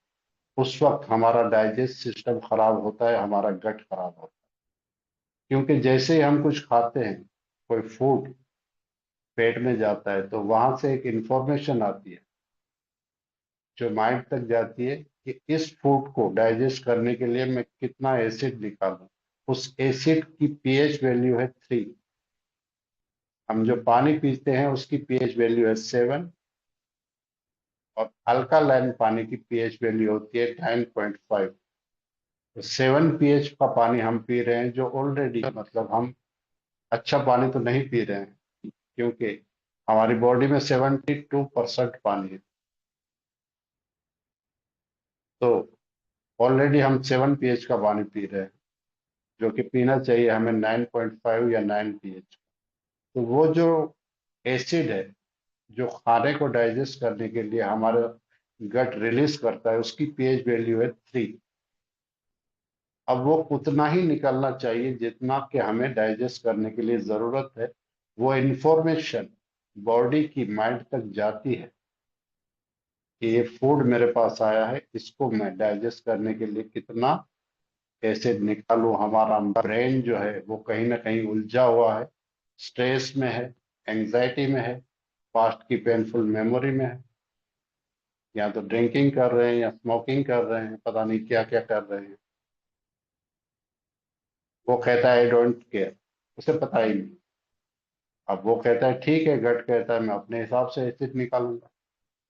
उस वक्त हमारा डाइजेस्ट सिस्टम खराब होता है, हमारा गट खराब होता है। क्योंकि जैसे ही हम कुछ खाते हैं, कोई फूड पेट में जाता है तो वहां से एक इंफॉर्मेशन आती है जो माइंड तक जाती है कि इस फूड को डाइजेस्ट करने के लिए मैं कितना एसिड निकालूं। उस एसिड की पीएच वैल्यू है 3। हम जो पानी पीते हैं उसकी पीएच वैल्यू है 7। और अल्कालाइन पानी की पीएच वैल्यू होती है 9.5। तो 7 पीएच का पानी हम पी रहे हैं जो ऑलरेडी, मतलब हम अच्छा पानी तो नहीं पी रहे हैं, क्योंकि हमारी बॉडी में 72% पानी है। तो ऑलरेडी हम 7 पीएच का पानी पी रहे हैं, जो कि पीना चाहिए हमें 9.5 या 9 पीएच। तो वो जो एसिड है जो खाने को डाइजेस्ट करने के लिए हमारा गट रिलीज करता है, उसकी पीएच वैल्यू है 3। अब वो उतना ही निकलना चाहिए जितना कि हमें डाइजेस्ट करने के लिए जरूरत है। वो इंफॉर्मेशन बॉडी की माइंड तक जाती है कि ये फूड मेरे पास आया है, इसको मैं डाइजेस्ट करने के लिए कितना एसिड निकालूं। हमारा ब्रेन जो है वो कहीं ना कहीं उलझा हुआ है, स्ट्रेस में है, एंजाइटी में है, पास्ट की पेनफुल मेमोरी में है। या तो ड्रिंकिंग कर रहे हैं या स्मोकिंग कर रहे हैं, पता नहीं क्या क्या कर रहे हैं। वो कहता है आई डोंट केयर, उसे पता ही नहीं। अब वो कहता है ठीक है, गट कहता है मैं अपने हिसाब से एसिड निकालूंगा,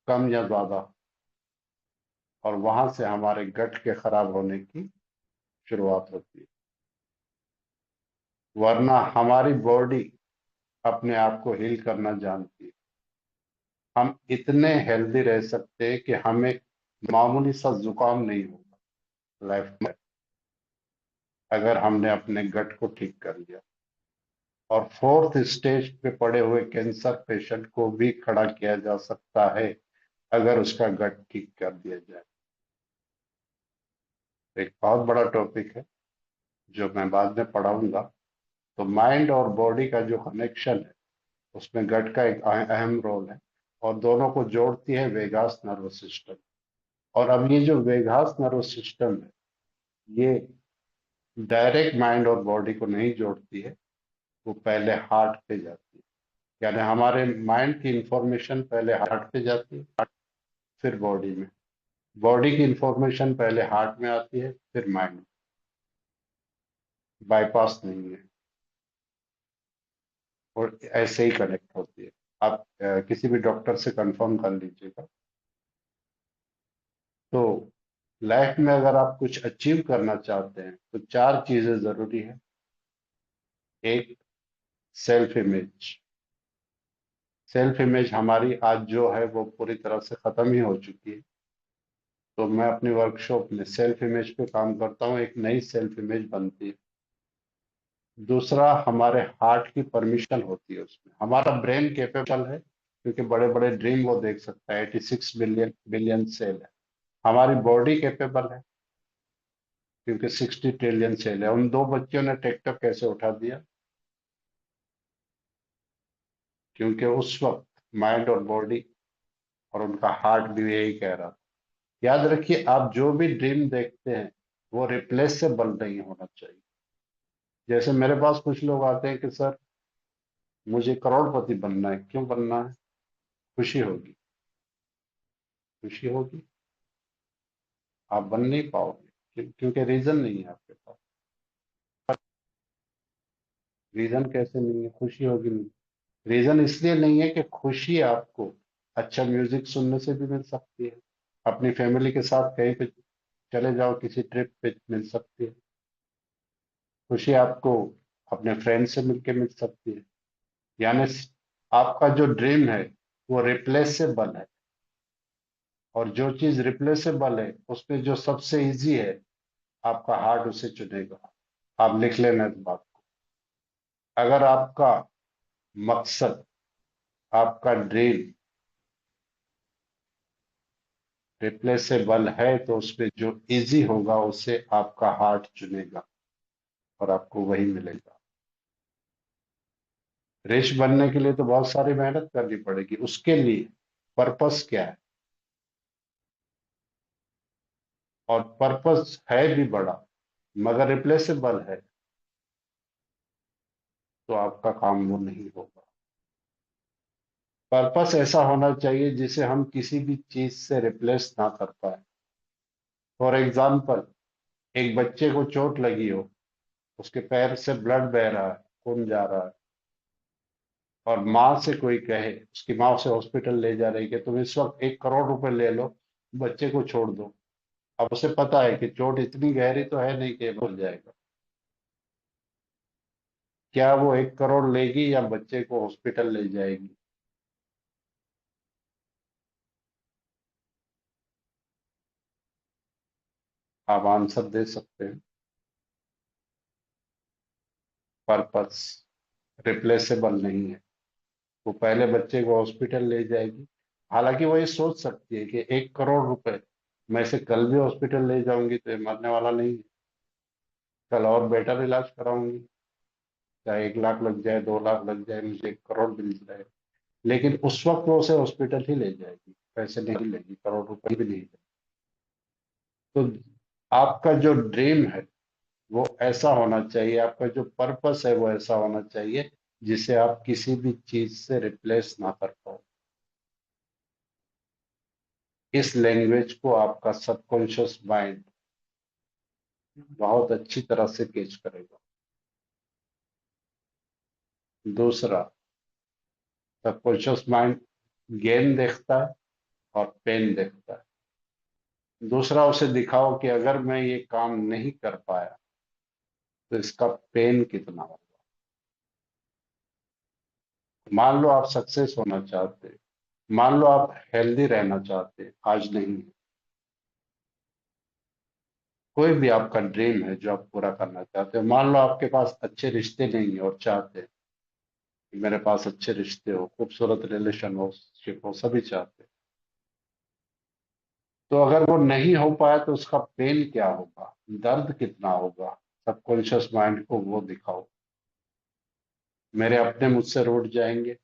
कम या ज्यादा। और वहां से हमारे गट के खराब होने की शुरुआत होती है। वरना हमारी बॉडी अपने आप को हील करना जानती है। हम इतने हेल्दी रह सकते हैं कि हमें मामूली सा जुकाम नहीं होगा लाइफ में, अगर हमने अपने गट को ठीक कर लिया। और 4th स्टेज पे पड़े हुए कैंसर पेशेंट को भी खड़ा किया जा सकता है अगर उसका गट ठीक कर दिया जाए। एक बहुत बड़ा टॉपिक है जो मैं बाद में पढ़ाऊंगा। तो माइंड और बॉडी का जो कनेक्शन है उसमें गट का एक अहम रोल है। और दोनों को जोड़ती है वेगास नर्वस सिस्टम। और अब ये जो वेगास नर्वस सिस्टम है, ये डायरेक्ट माइंड और बॉडी को नहीं जोड़ती है, वो पहले हार्ट पे जाती है। यानी हमारे माइंड की इंफॉर्मेशन पहले हार्ट पे जाती है, फिर बॉडी में। बॉडी की इंफॉर्मेशन पहले हार्ट में आती है, फिर माइंड में। बाईपास नहीं है। और ऐसे ही कनेक्ट होती है। आप किसी भी डॉक्टर से कंफर्म कर लीजिएगा। तो लाइफ में अगर आप कुछ अचीव करना चाहते हैं तो चार चीजें जरूरी है। एक, सेल्फ इमेज। सेल्फ इमेज हमारी आज जो है वो पूरी तरह से खत्म ही हो चुकी है। तो मैं अपनी वर्कशॉप में सेल्फ इमेज पे काम करता हूँ, एक नई सेल्फ इमेज बनती है। दूसरा, हमारे हार्ट की परमिशन होती है उसमें। हमारा ब्रेन कैपेबल है क्योंकि बड़े बड़े ड्रीम वो देख सकता है, 86 बिलियन बिलियन सेल है। हमारी बॉडी कैपेबल है क्योंकि 60 ट्रिलियन सेल है। उन दो बच्चों ने ट्रैक्टर कैसे उठा दिया? क्योंकि उस वक्त माइंड और बॉडी और उनका हार्ट भी यही कह रहा था। याद रखिए, आप जो भी ड्रीम देखते हैं वो रिप्लेसेबल नहीं होना चाहिए। जैसे मेरे पास कुछ लोग आते हैं कि सर मुझे करोड़पति बनना है। क्यों बनना है? खुशी होगी। खुशी होगी, आप बन नहीं पाओगे क्योंकि रीजन नहीं है आपके पास। रीजन कैसे नहीं है? खुशी होगी नहीं। रीजन इसलिए नहीं है कि खुशी आपको अच्छा म्यूजिक सुनने से भी मिल सकती है, अपनी फैमिली के साथ कहीं पे चले जाओ, किसी ट्रिप पे मिल सकती है। खुशी आपको अपने फ्रेंड से मिलके मिल सकती है। यानी आपका जो ड्रीम है वो रिप्लेसेबल है। और जो चीज रिप्लेसेबल है उसमें जो सबसे इजी है, आपका हार्ट उसे चुनेगा। आप लिख लेना इस बात को। अगर आपका मकसद, आपका ड्रीम रिप्लेसेबल है तो उसमें जो इजी होगा उसे आपका हार्ट चुनेगा और आपको वही मिलेगा। रिच बनने के लिए तो बहुत सारी मेहनत करनी पड़ेगी। उसके लिए पर्पस क्या है? और पर्पस है भी बड़ा मगर रिप्लेसेबल है तो आपका काम वो नहीं होगा। पर्पस ऐसा होना चाहिए जिसे हम किसी भी चीज से रिप्लेस ना कर पाए। फॉर एग्जाम्पल, एक बच्चे को चोट लगी हो, उसके पैर से ब्लड बह रहा है, खून जा रहा है, और माँ से कोई कहे, उसकी माँ उसे हॉस्पिटल ले जा रही है कि तुम इस वक्त 1 करोड़ रुपए ले लो, बच्चे को छोड़ दो। अब उसे पता है कि चोट इतनी गहरी तो है नहीं कि ये भूल जाएगा। क्या वो 1 करोड़ लेगी या बच्चे को हॉस्पिटल ले जाएगी? आप आंसर दे सकते हैं। पर्पस रिप्लेसेबल नहीं है। वो पहले बच्चे को हॉस्पिटल ले जाएगी। हालांकि वो ये सोच सकती है कि 1 करोड़ रुपए मैं इसे कल भी हॉस्पिटल ले जाऊंगी तो ये मरने वाला नहीं है, कल और बेटर इलाज कराऊंगी। चाहे 1 लाख लग जाए, 2 लाख लग जाए, मुझे 1 करोड़ मिल जाए। लेकिन उस वक्त वो उसे हॉस्पिटल ही ले जाएगी, पैसे नहीं लेगी, करोड़ रुपए भी नहीं लेगी। तो आपका जो ड्रीम है वो ऐसा होना चाहिए, आपका जो पर्पस है वो ऐसा होना चाहिए जिसे आप किसी भी चीज से रिप्लेस ना कर पाओ। इस लैंग्वेज को आपका सबकॉन्शियस माइंड बहुत अच्छी तरह से कैच करेगा। दूसरा, सबकॉन्शियस माइंड गेम देखता है और पेन देखता है। दूसरा, उसे दिखाओ कि अगर मैं ये काम नहीं कर पाया तो इसका पेन कितना होगा। मान लो आप सक्सेस होना चाहते हैं, मान लो आप हेल्दी रहना चाहते हैं, आज नहीं है। कोई भी आपका ड्रीम है जो आप पूरा करना चाहते हो। मान लो आपके पास अच्छे रिश्ते नहीं है और चाहते हैं कि मेरे पास अच्छे रिश्ते हो, खूबसूरत रिलेशन हो, शिप हो, सभी चाहते हैं। तो अगर वो नहीं हो पाया तो उसका पेन क्या होगा, दर्द कितना होगा, सबकॉन्शियस माइंड को वो दिखाओ। मेरे अपने मुझसे रूठ जाएंगे,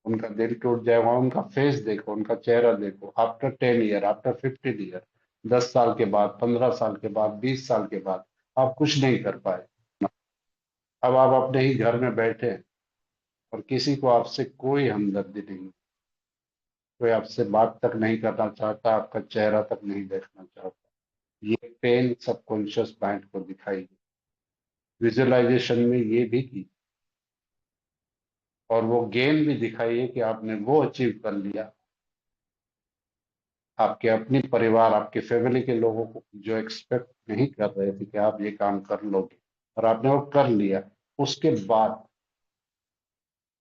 उनका दिल टूट जाएगा, उनका फेस देखो, उनका चेहरा देखो, आफ्टर 10 ईयर, आफ्टर 15 ईयर, 10 साल के बाद, 15 साल के बाद, 20 साल के बाद आप कुछ नहीं कर पाए। अब आप अपने ही घर में बैठे हैं और किसी को आपसे कोई हमदर्दी नहीं, कोई आपसे बात तक नहीं करना चाहता, आपका चेहरा तक नहीं देखना चाहता। ये पेन सबकॉन्शियस माइंड को दिखाई। विजुअलाइजेशन में ये भी की। और वो गेन भी दिखाइए कि आपने वो अचीव कर लिया। आपके अपनी परिवार, आपके फैमिली के लोगों को जो एक्सपेक्ट नहीं कर रहे थे कि आप ये काम कर लोगे और आपने वो कर लिया, उसके बाद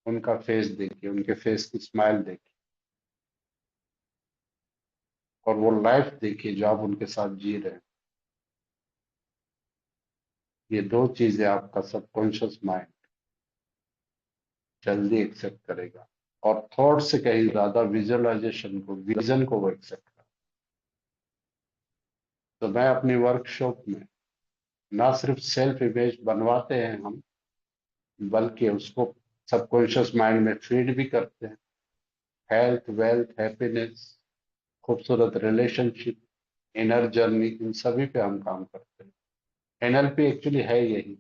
उनका फेस देखिए, उनके फेस की स्माइल देखिए, और वो लाइफ देखिए जो आप उनके साथ जी रहे हैं। ये दो चीजें आपका सबकॉन्शियस माइंड जल्दी एक्सेप्ट करेगा, और थॉट से कहीं ज्यादा विजुअलाइजेशन को, विजन को वो एक्सेप्ट करेगा। तो मैं अपनी वर्कशॉप में ना सिर्फ सेल्फ इमेज बनवाते हैं हम, बल्कि उसको सबकॉन्शियस माइंड में फीड भी करते हैं। हेल्थ, वेल्थ, हैप्पीनेस, खूबसूरत रिलेशनशिप, इनर जर्नी, इन सभी पे हम काम करते हैं। एनएलपी एक्चुअली है यही,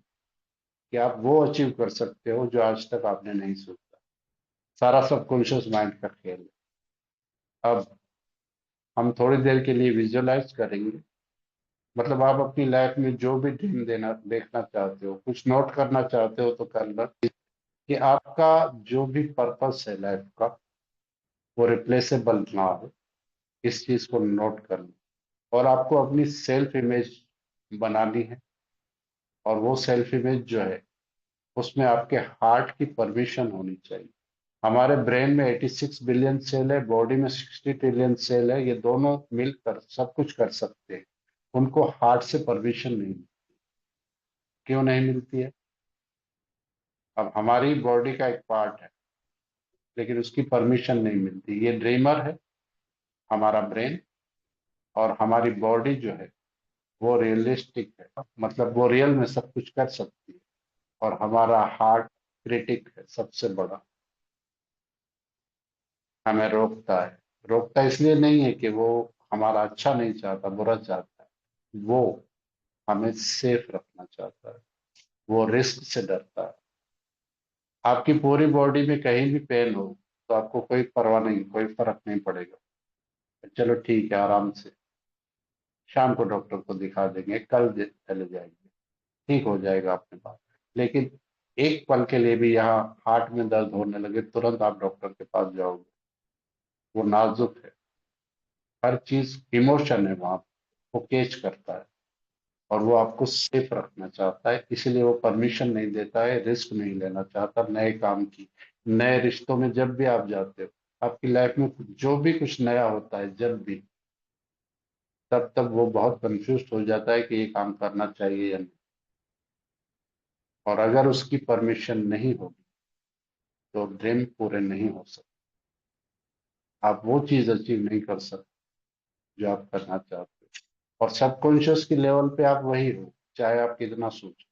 कि आप वो अचीव कर सकते हो जो आज तक आपने नहीं सोचा। सारा सबकॉन्शियस माइंड का खेल है। अब हम थोड़ी देर के लिए विजुअलाइज करेंगे। मतलब आप अपनी लाइफ में जो भी ड्रीम देना देखना चाहते हो, कुछ नोट करना चाहते हो, तो करना कि आपका जो भी पर्पस है लाइफ का, वो रिप्लेसेबल ना हो। इस चीज को नोट कर लो। और आपको अपनी सेल्फ इमेज बनानी है, और वो सेल्फ इमेज जो है, उसमें आपके हार्ट की परमिशन होनी चाहिए। हमारे ब्रेन में 86 बिलियन सेल है, बॉडी में 60 ट्रिलियन सेल है, ये दोनों मिलकर सब कुछ कर सकते हैं। उनको हार्ट से परमिशन नहीं मिलती। क्यों नहीं मिलती है? अब हमारी बॉडी का एक पार्ट है, लेकिन उसकी परमिशन नहीं मिलती। ये ड्रीमर है, हमारा ब्रेन। और हमारी बॉडी जो है, वो रियलिस्टिक है, मतलब वो रियल में सब कुछ कर सकती है। और हमारा हार्ट क्रिटिक है, सबसे बड़ा। हमें रोकता है। रोकता इसलिए नहीं है कि वो हमारा अच्छा नहीं चाहता, बुरा चाहता है। वो हमें सेफ रखना चाहता है। वो रिस्क से डरता है। आपकी पूरी बॉडी में कहीं भी पेन हो, तो आपको कोई परवाह नहीं, कोई फर्क नहीं पड़ेगा। चलो ठीक है, आराम से शाम को डॉक्टर को दिखा देंगे, कल चले जाएंगे, ठीक हो जाएगा अपने पास। लेकिन एक पल के लिए भी यहाँ हार्ट में दर्द होने लगे, तुरंत आप डॉक्टर के पास जाओगे। वो नाजुक है। हर चीज इमोशन है वहां, वो कैच करता है। और वो आपको सेफ रखना चाहता है, इसलिए वो परमिशन नहीं देता है, रिस्क नहीं लेना चाहता नए काम की। नए रिश्तों में जब भी आप जाते हो, आपकी लाइफ में जो भी कुछ नया होता है, जब भी, तब तब वो बहुत कंफ्यूज हो जाता है कि ये काम करना चाहिए या नहीं। और अगर उसकी परमिशन नहीं होगी, तो ड्रीम पूरे नहीं हो सकते। आप वो चीज अचीव नहीं कर सकते जो आप करना चाहते हो। और सबकॉन्शियस की लेवल पे आप वही हो, चाहे आप कितना सोचो।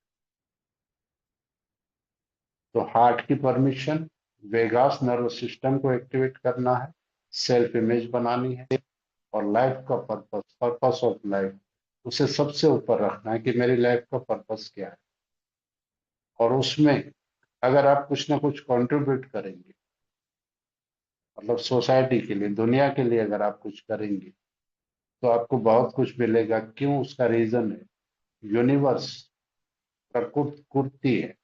तो हार्ट की परमिशन, वेगास नर्व सिस्टम को एक्टिवेट करना है, सेल्फ इमेज बनानी है, और लाइफ का पर्पस, पर्पस ऑफ लाइफ, उसे सबसे ऊपर रखना है कि मेरी लाइफ का पर्पस क्या है। और उसमें अगर आप कुछ ना कुछ कंट्रीब्यूट करेंगे, मतलब सोसाइटी के लिए, दुनिया के लिए अगर आप कुछ करेंगे, तो आपको बहुत कुछ मिलेगा। क्यों? उसका रीजन है यूनिवर्स, प्रकृति है।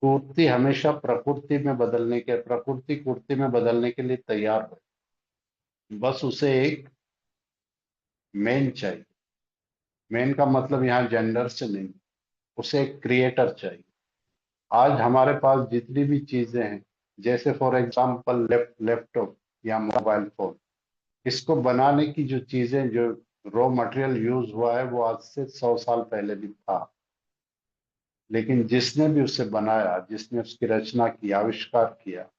कुर्ती हमेशा प्रकृति में बदलने के, प्रकृति कुर्ती में बदलने के लिए तैयार है। बस उसे एक मेन चाहिए। मेन का मतलब यहाँ जेंडर से नहीं, उसे एक क्रिएटर चाहिए। आज हमारे पास जितनी भी चीजें हैं, जैसे फॉर एग्जांपल लैपटॉप या मोबाइल फोन, इसको बनाने की जो चीजें, जो रॉ मटेरियल यूज हुआ है, वो आज से 100 साल पहले भी था। लेकिन जिसने भी उसे बनाया, जिसने उसकी रचना की, आविष्कार किया,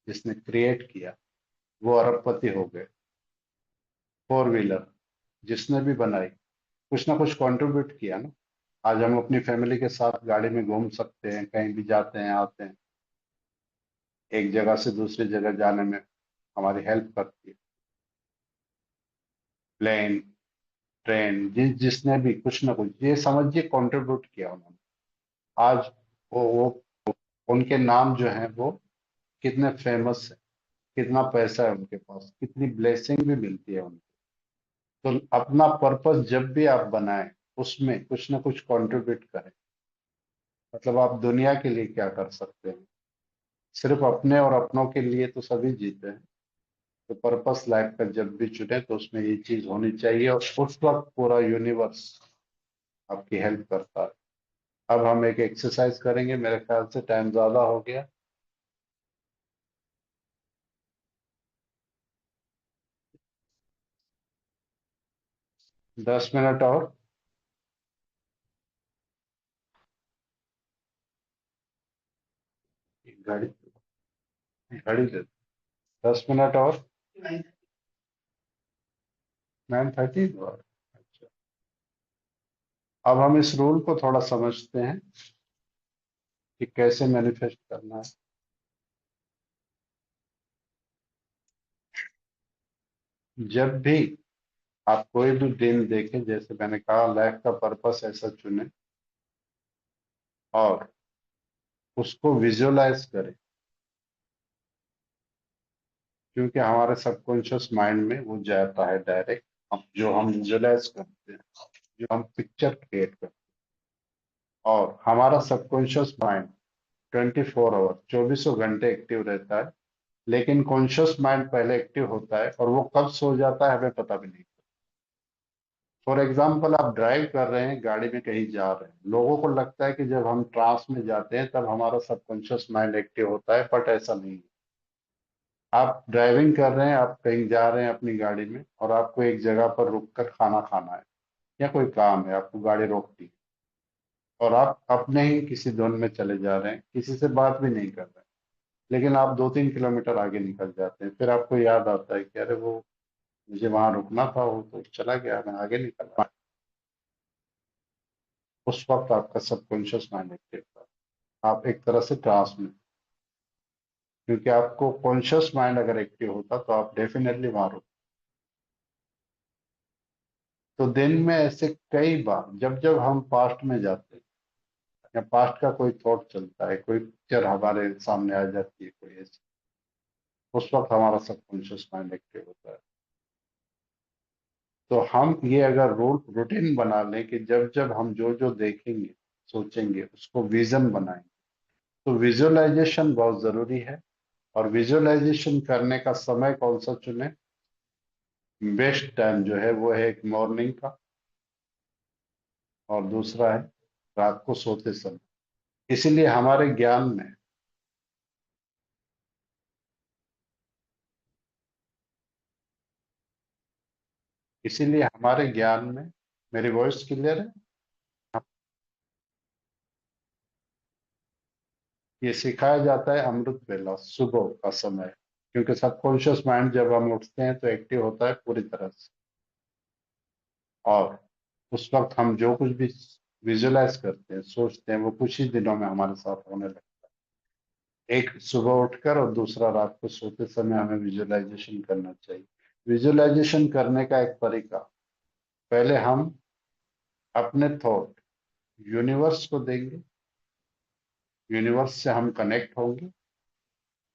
जिसने क्रिएट किया, वो अरबपति हो गए। फोर व्हीलर जिसने भी बनाई, कुछ ना कुछ कंट्रीब्यूट किया ना। आज हम अपनी फैमिली के साथ गाड़ी में घूम सकते हैं, कहीं भी जाते हैं, आते हैं। एक जगह से दूसरी जगह जाने में हमारी हेल्प करती है। प्लेन, ट्रेन, जिसने भी कुछ ना कुछ, ये समझिए कंट्रीब्यूट किया उन्होंने। आज वो उनके नाम जो है वो कितने फेमस है, कितना पैसा है उनके पास, कितनी ब्लेसिंग भी मिलती है उनको। तो अपना पर्पस जब भी आप बनाएं, उसमें कुछ ना कुछ कंट्रीब्यूट करें। मतलब आप दुनिया के लिए क्या कर सकते हैं, सिर्फ अपने और अपनों के लिए तो सभी जीते हैं। तो पर्पस लाइफ का जब भी चुने तो उसमें ये चीज होनी चाहिए, और उस वक्त पूरा यूनिवर्स आपकी हेल्प करता है। अब हम एक एक्सरसाइज करेंगे, मेरे ख्याल से टाइम ज्यादा हो गया। 10 मिनट और। घड़ी, घड़ी दे। 10 मिनट और। 9:30। अच्छा, अब हम इस रूल को थोड़ा समझते हैं कि कैसे मैनिफेस्ट करना है। जब भी आप कोई भी दिन देखें, जैसे मैंने कहा, लाइफ का पर्पस ऐसा चुने और उसको विजुअलाइज करें, क्योंकि हमारे सबकॉन्शियस माइंड में वो जाता है डायरेक्ट। हम जो हम विजुअलाइज करते हैं, जो हम पिक्चर क्रिएट करते हैं, और हमारा सबकॉन्शियस माइंड 24 आवर, चौबीसों घंटे एक्टिव रहता है। लेकिन कॉन्शियस माइंड पहले एक्टिव होता है, और वो कब सो जाता है हमें पता भी नहीं। फॉर एग्जाम्पल, आप ड्राइव कर रहे हैं, गाड़ी में कहीं जा रहे हैं, लोगों को लगता है कि जब हम ट्रांस में जाते हैं तब हमारा सबकॉन्शियस माइंड एक्टिव होता है, बट ऐसा नहीं है। आप ड्राइविंग कर रहे हैं, आप कहीं जा रहे हैं अपनी गाड़ी में, और आपको एक जगह पर रुक कर खाना खाना है या कोई काम है, आपको गाड़ी रोकती है, और आप अपने ही किसी धुन में चले जा रहे हैं, किसी से बात भी नहीं कर रहे हैं। लेकिन आप 2-3 किलोमीटर आगे निकल जाते हैं, फिर आपको याद आता है कि अरे वो मुझे वहां रुकना था, वो तो चला गया, मैं आगे निकल रहा। उस वक्त आपका सबकॉन्शियस माइंड एक्टिव था, आप एक तरह से ट्रांस में। क्योंकि आपको कॉन्शियस माइंड अगर एक्टिव होता तो आप डेफिनेटली वहां रुक। तो दिन में ऐसे कई बार जब जब हम पास्ट में जाते हैं, या पास्ट का कोई थॉट चलता है, कोई पिक्चर हमारे सामने आ जाती है कोई ऐसी, उस वक्त हमारा सबकॉन्शियस माइंड एक्टिव होता है। तो हम ये अगर रूटीन बना लें कि जब जब हम जो जो देखेंगे, सोचेंगे, उसको विजन बनाएंगे। तो विजुअलाइजेशन बहुत जरूरी है। और विजुअलाइजेशन करने का समय कौन सा चुने? बेस्ट टाइम जो है वो है एक मॉर्निंग का, और दूसरा है रात को सोते समय। इसीलिए हमारे ज्ञान में, इसीलिए हमारे ज्ञान में, मेरी वॉइस क्लियर है? ये सिखाया जाता है अमृत वेला, सुबह का समय। क्योंकि सबकॉन्शियस माइंड जब हम उठते हैं तो एक्टिव होता है पूरी तरह से, और उस वक्त हम जो कुछ भी विजुअलाइज करते हैं, सोचते हैं, वो कुछ ही दिनों में हमारे साथ होने लगता है। एक सुबह उठकर, और दूसरा रात को सोते समय हमें विजुअलाइजेशन करना चाहिए। विजुअलाइजेशन करने का एक तरीका, पहले हम अपने थॉट यूनिवर्स को देंगे, यूनिवर्स से हम कनेक्ट होंगे,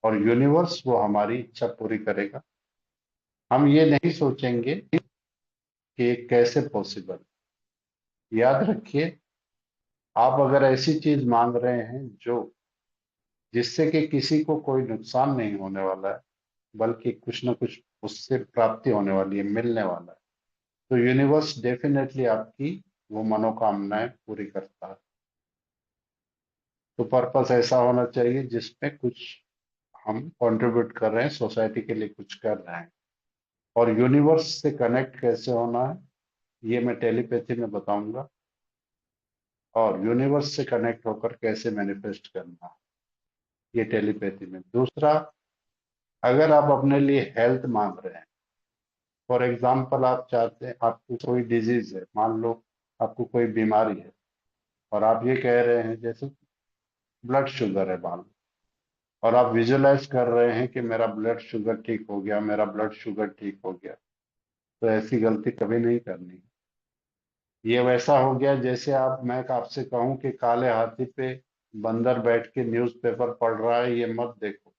और यूनिवर्स वो हमारी इच्छा पूरी करेगा। हम ये नहीं सोचेंगे कि ये कैसे पॉसिबल। याद रखिए, आप अगर ऐसी चीज मांग रहे हैं जो, जिससे कि किसी को कोई नुकसान नहीं होने वाला है, बल्कि कुछ ना कुछ उससे प्राप्ति होने वाली है, मिलने वाला है, तो यूनिवर्स डेफिनेटली आपकी वो मनोकामनाएं पूरी करता है। तो पर्पस ऐसा होना चाहिए जिसमें कुछ हम कंट्रीब्यूट कर रहे हैं, सोसाइटी के लिए कुछ कर रहे हैं। और यूनिवर्स से कनेक्ट कैसे होना है, ये मैं टेलीपैथी में बताऊंगा। और यूनिवर्स से कनेक्ट होकर कैसे मैनिफेस्ट करना है, ये टेलीपैथी में। दूसरा, अगर आप अपने लिए हेल्थ मांग रहे हैं, फॉर एग्जाम्पल आप चाहते हैं, आपको कोई डिजीज है, मान लो आपको कोई बीमारी है, और आप ये कह रहे हैं, जैसे ब्लड शुगर है मान लो, और आप विजुअलाइज कर रहे हैं कि मेरा ब्लड शुगर ठीक हो गया, मेरा ब्लड शुगर ठीक हो गया। तो ऐसी गलती कभी नहीं करनी। ये वैसा हो गया जैसे मैं आपसे कहूं कि काले हाथी पे बंदर बैठ के न्यूज़पेपर पढ़ रहा है, ये मत देखो।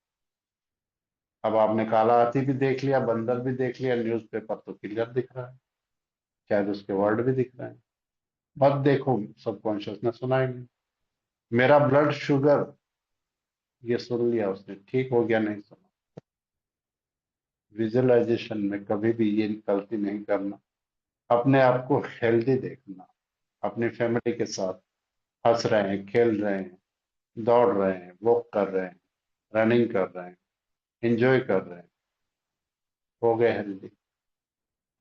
अब आपने काला हाथी भी देख लिया, बंदर भी देख लिया, न्यूज़पेपर तो क्लियर दिख रहा है, शायद उसके वर्ड भी दिख रहे हैं। मत देखो, सबकॉन्शियस ने सुना ही नहीं। मेरा ब्लड शुगर ये सुन लिया उसने, ठीक हो गया, नहीं सुना। विजुअलाइजेशन में कभी भी ये गलती नहीं करना, अपने आप को हेल्दी देखना, अपनी फैमिली के साथ हंस रहे हैं, खेल रहे हैं, दौड़ रहे हैं, वॉक कर रहे हैं, रनिंग कर रहे हैं, एंजॉय कर रहे हैं, हो गए हेल्दी।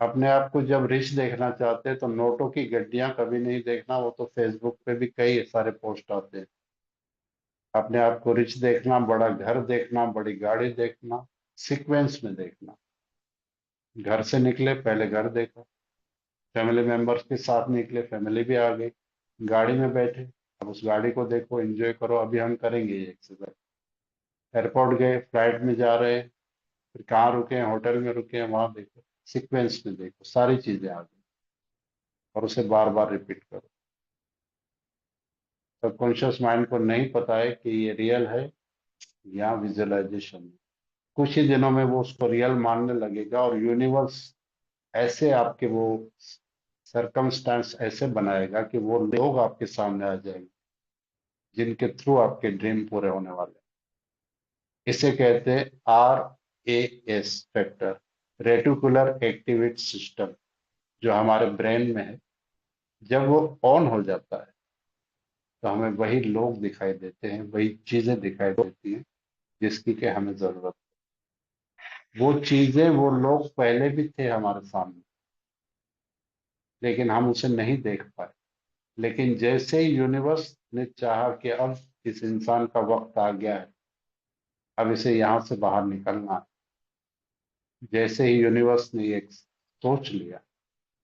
अपने आप को जब रिच देखना चाहते हैं तो नोटों की गड्डियां कभी नहीं देखना, वो तो फेसबुक पे भी कई सारे पोस्ट आते हैं। अपने आप को रिच देखना, बड़ा घर देखना, बड़ी गाड़ी देखना, सीक्वेंस में देखना। घर से निकले, पहले घर देखो, फैमिली मेंबर्स के साथ निकले, फैमिली भी आ गई, गाड़ी में बैठे, अब उस गाड़ी को देखो, एंजॉय करो। अभी हम करेंगे ये एक्सरसाइज। एयरपोर्ट गए, फ्लाइट में जा रहे हैं, फिर कहाँ रुके हैं, होटल में रुके हैं, वहां देखो, सीक्वेंस में देखो, सारी चीजें आ गई, और उसे बार बार रिपीट करो। सबकॉन्शियस माइंड को नहीं पता है कि ये रियल है या विजुअलाइजेशन है। कुछ ही दिनों में वो उसको रियल मानने लगेगा, और यूनिवर्स ऐसे आपके वो सरकमस्टांस ऐसे बनाएगा कि वो लोग आपके सामने आ जाएंगे जिनके थ्रू आपके ड्रीम पूरे होने वाले हैं। इसे कहते हैं RAS factor, reticular activate system, जो हमारे ब्रेन में है। जब वो ऑन हो जाता है तो हमें वही लोग दिखाई देते हैं, वही चीजें दिखाई देती हैं जिसकी कि हमें जरूरत है। वो चीजें, वो लोग पहले भी थे हमारे सामने, लेकिन हम उसे नहीं देख पाए। लेकिन जैसे ही यूनिवर्स ने चाहा कि अब इस इंसान का वक्त आ गया है, अब इसे यहाँ से बाहर निकलना है, जैसे ही यूनिवर्स ने ये सोच लिया,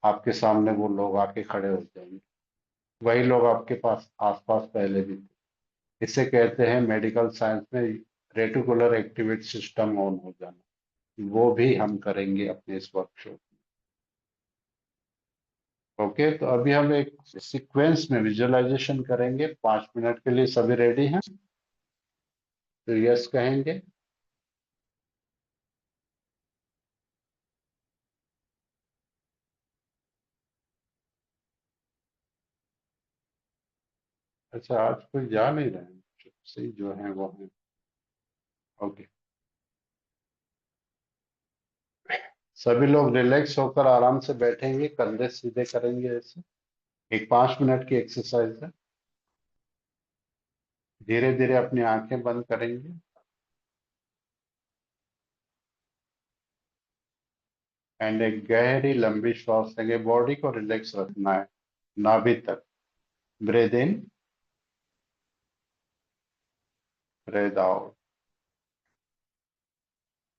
आपके सामने वो लोग आके खड़े हो जाएंगे। वही लोग आपके पास आसपास पहले भी थे। इसे कहते हैं मेडिकल साइंस में रेटिकुलर एक्टिवेट सिस्टम ऑन हो जाना। वो भी हम करेंगे अपने इस वर्कशॉप में। ओके, तो अभी हम एक सीक्वेंस में विजुअलाइजेशन करेंगे 5 मिनट के लिए। सभी रेडी हैं? तो यस कहेंगे। अच्छा, आज कोई जा नहीं रहे हैं, चुप से ही जो है वो है। ओके, सभी लोग रिलैक्स होकर आराम से बैठेंगे, कंधे सीधे करेंगे ऐसे। एक 5 मिनट की एक्सरसाइज है। धीरे धीरे अपनी आंखें बंद करेंगे, एंड एक गहरी लंबी श्वास लेंगे। बॉडी को रिलैक्स रखना है, नाभि तक। ब्रेद इन, ब्रेद आउट।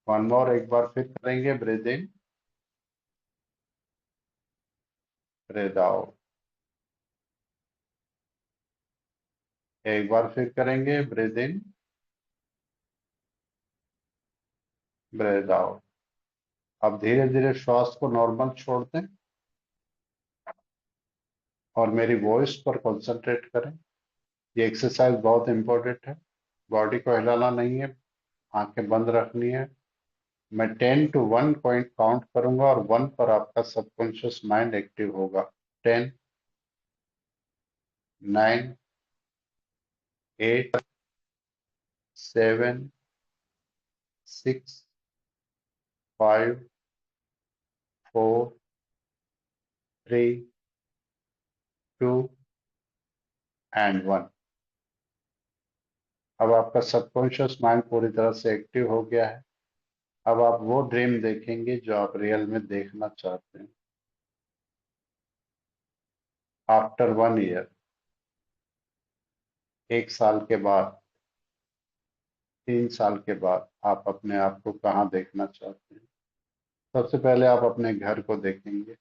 वन मोर, एक बार फिर करेंगे। ब्रेद इन, ब्रेद आउट। एक बार फिर करेंगे। ब्रेद इन, ब्रेद आउट। अब धीरे धीरे श्वास को नॉर्मल छोड़ दें और मेरी वॉइस पर कंसंट्रेट करें। ये एक्सरसाइज बहुत इंपॉर्टेंट है। बॉडी को हिलाना नहीं है, आंखें बंद रखनी है। मैं 10 to 1 पॉइंट काउंट करूंगा, और 1 पर आपका सबकॉन्शियस माइंड एक्टिव होगा। 10, 9, 8, 7, 6, 5, 4, 3, 2 एंड 1। अब आपका सबकॉन्शियस माइंड पूरी तरह से एक्टिव हो गया है। अब आप वो ड्रीम देखेंगे जो आप रियल में देखना चाहते हैं। आफ्टर 1 ईयर, 1 साल के बाद, 3 साल के बाद, आप अपने आप को कहाँ देखना चाहते हैं? सबसे पहले आप अपने घर को देखेंगे।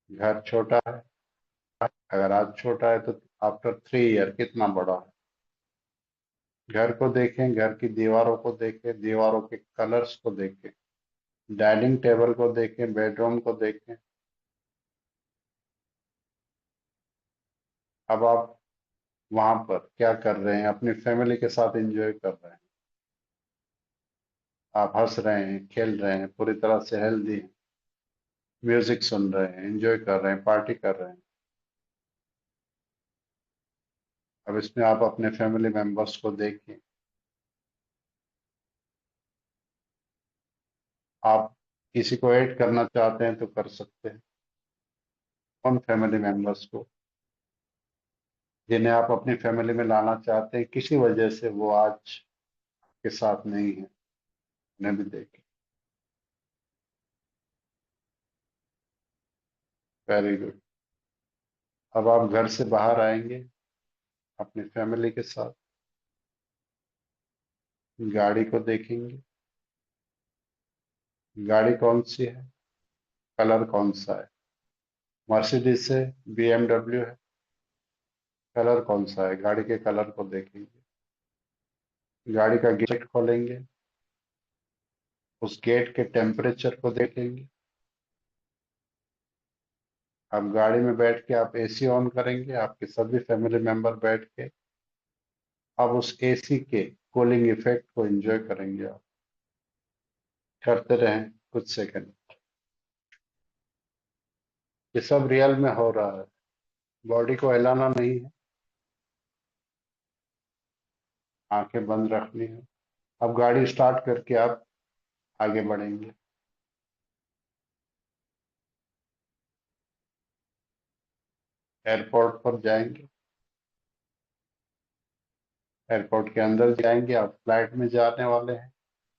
घर छोटा है? अगर आज छोटा है तो आफ्टर 3 ईयर कितना बड़ा है? घर को देखें, घर की दीवारों को देखें, दीवारों के कलर्स को देखें, डाइनिंग टेबल को देखें, बेडरूम को देखें। अब आप वहां पर क्या कर रहे हैं? अपनी फैमिली के साथ एंजॉय कर रहे हैं। आप हंस रहे हैं, खेल रहे हैं, पूरी तरह से हेल्दी हैं, म्यूजिक सुन रहे हैं, एंजॉय कर रहे हैं, पार्टी कर रहे हैं। अब इसमें आप अपने फैमिली मेंबर्स को देखिए। आप किसी को ऐड करना चाहते हैं तो कर सकते हैं, उन फैमिली मेंबर्स को जिन्हें आप अपनी फैमिली में लाना चाहते हैं, किसी वजह से वो आज के साथ नहीं है, उन्हें भी देखें। Very good. अब आप घर से बाहर आएंगे अपनी फैमिली के साथ, गाड़ी को देखेंगे। गाड़ी कौन सी है, कलर कौन सा है? मर्सिडीज है, बीएमडब्ल्यू है? कलर कौन सा है, गाड़ी के कलर को देखेंगे। गाड़ी का गेट खोलेंगे, उस गेट के टेम्परेचर को देखेंगे। अब गाड़ी में बैठ के आप एसी ऑन करेंगे, आपके सभी फैमिली मेंबर बैठ के अब उस एसी के कूलिंग इफेक्ट को एंजॉय करेंगे। आप करते रहें कुछ सेकंड। ये सब रियल में हो रहा है, बॉडी को हिलाना नहीं है, आंखें बंद रखनी है। अब गाड़ी स्टार्ट करके आप आगे बढ़ेंगे। एयरपोर्ट पर जाएंगे, एयरपोर्ट के अंदर जाएंगे, आप फ्लाइट में जाने वाले हैं।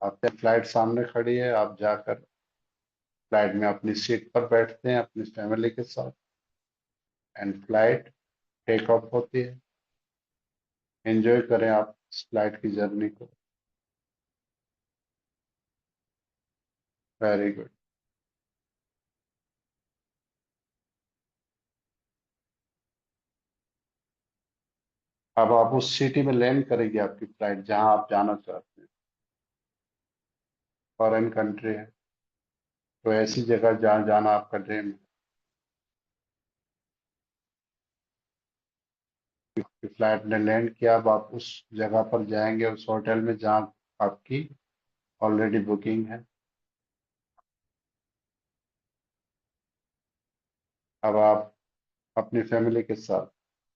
आपकी फ्लाइट सामने खड़ी है, आप जाकर फ्लाइट में अपनी सीट पर बैठते हैं अपनी फैमिली के साथ, एंड फ्लाइट टेक ऑफ होती है। एंजॉय करें आप इस फ्लाइट की जर्नी को। Very good. अब आप उस सिटी में लैंड करेंगे, आपकी फ्लाइट जहां आप जाना चाहते हैं। फॉरेन कंट्री है, तो ऐसी जगह जहाँ जाना आपका ड्रीम है। फ्लाइट ने लैंड किया, अब आप उस जगह पर जाएंगे, उस होटल में जहाँ आपकी ऑलरेडी बुकिंग है। अब आप अपनी फैमिली के साथ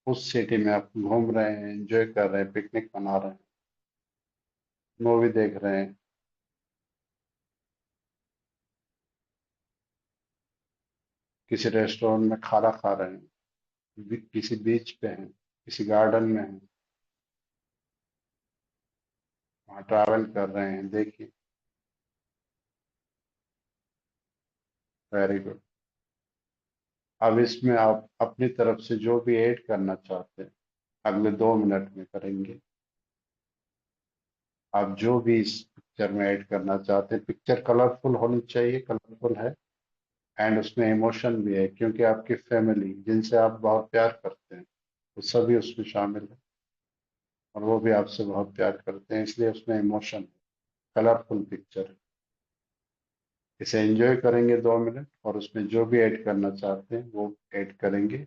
उस सिटी में आप घूम रहे हैं, एंजॉय कर रहे हैं, पिकनिक मना रहे हैं, मूवी देख रहे हैं, किसी रेस्टोरेंट में खाना खा रहे हैं, किसी बीच पे हैं, किसी गार्डन में हैं, वहाँ ट्रैवल कर रहे हैं, देखिए। Very good. अब इसमें आप अपनी तरफ से जो भी ऐड करना चाहते हैं अगले 2 मिनट में करेंगे। आप जो भी इस पिक्चर में ऐड करना चाहते हैं, पिक्चर कलरफुल होनी चाहिए, कलरफुल है, एंड उसमें इमोशन भी है, क्योंकि आपकी फैमिली जिनसे आप बहुत प्यार करते हैं वो सभी उसमें शामिल है, और वो भी आपसे बहुत प्यार करते हैं, इसलिए उसमें इमोशन है, कलरफुल पिक्चर है। इसे एंजॉय करेंगे 2 मिनट, और उसमें जो भी ऐड करना चाहते हैं वो ऐड करेंगे।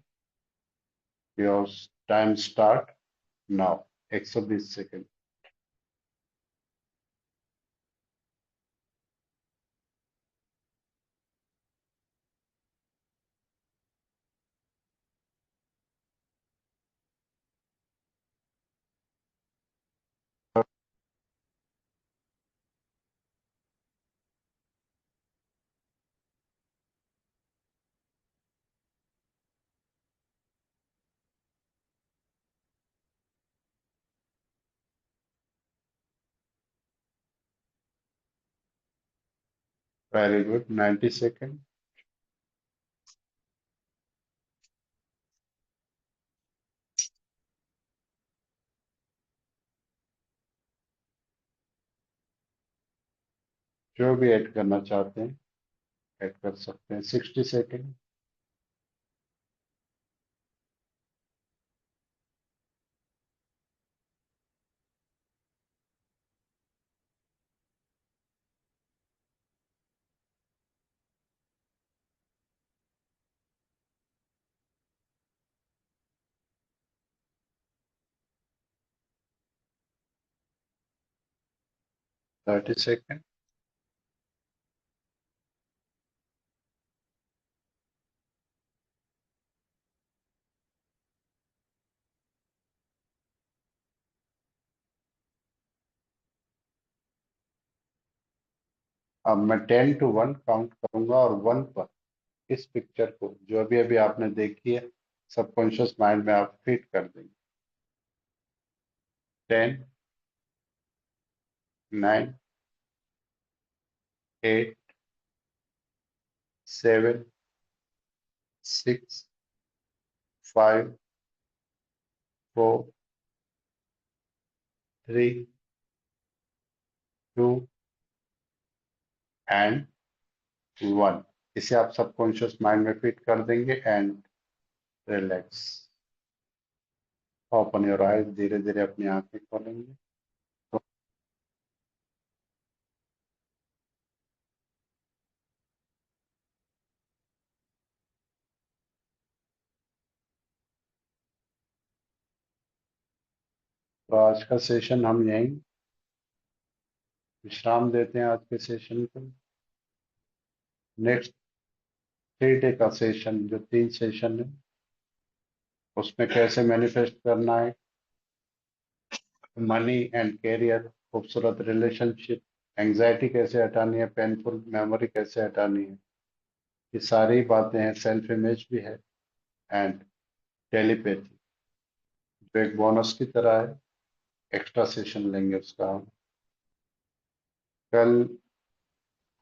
Your time start now. 120 second. Very good. 90 second. जो भी ऐड करना चाहते हैं ऐड कर सकते हैं। 60 सेकेंड। 30 सेकेंड। अब मैं 10 to 1 काउंट करूंगा और 1 पर इस पिक्चर को जो अभी अभी आपने देखी है सबकॉन्शियस माइंड में आप फिट कर देंगे। 10, 9, 8, 7, 6, 5, 4, 3, 2 एंड 1। इसे आप सबकॉन्शियस माइंड में फिट कर देंगे and relax. Open your eyes, धीरे धीरे अपनी आंखें खोलेंगे। तो आज का सेशन हम यहीं विश्राम देते हैं। आज के सेशन को नेक्स्ट 3 डे का सेशन, जो 3 सेशन है, उसमें कैसे मैनिफेस्ट करना है, मनी एंड कैरियर, खूबसूरत रिलेशनशिप, एंजाइटी कैसे हटानी है, पेनफुल मेमोरी कैसे हटानी है, ये सारी बातें हैं। सेल्फ इमेज भी है एंड टेलीपैथी, जो एक बोनस की तरह है। एक्स्ट्रा सेशन लेंगे उसका हम। कल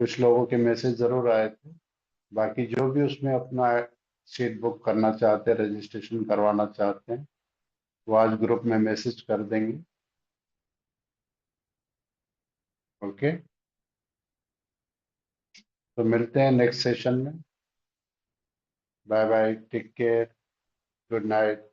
कुछ लोगों के मैसेज जरूर आए थे। बाकी जो भी उसमें अपना सीट बुक करना चाहते हैं, रजिस्ट्रेशन करवाना चाहते हैं, वो आज ग्रुप में मैसेज कर देंगे। ओके, तो मिलते हैं नेक्स्ट सेशन में। Bye bye, take care, good night.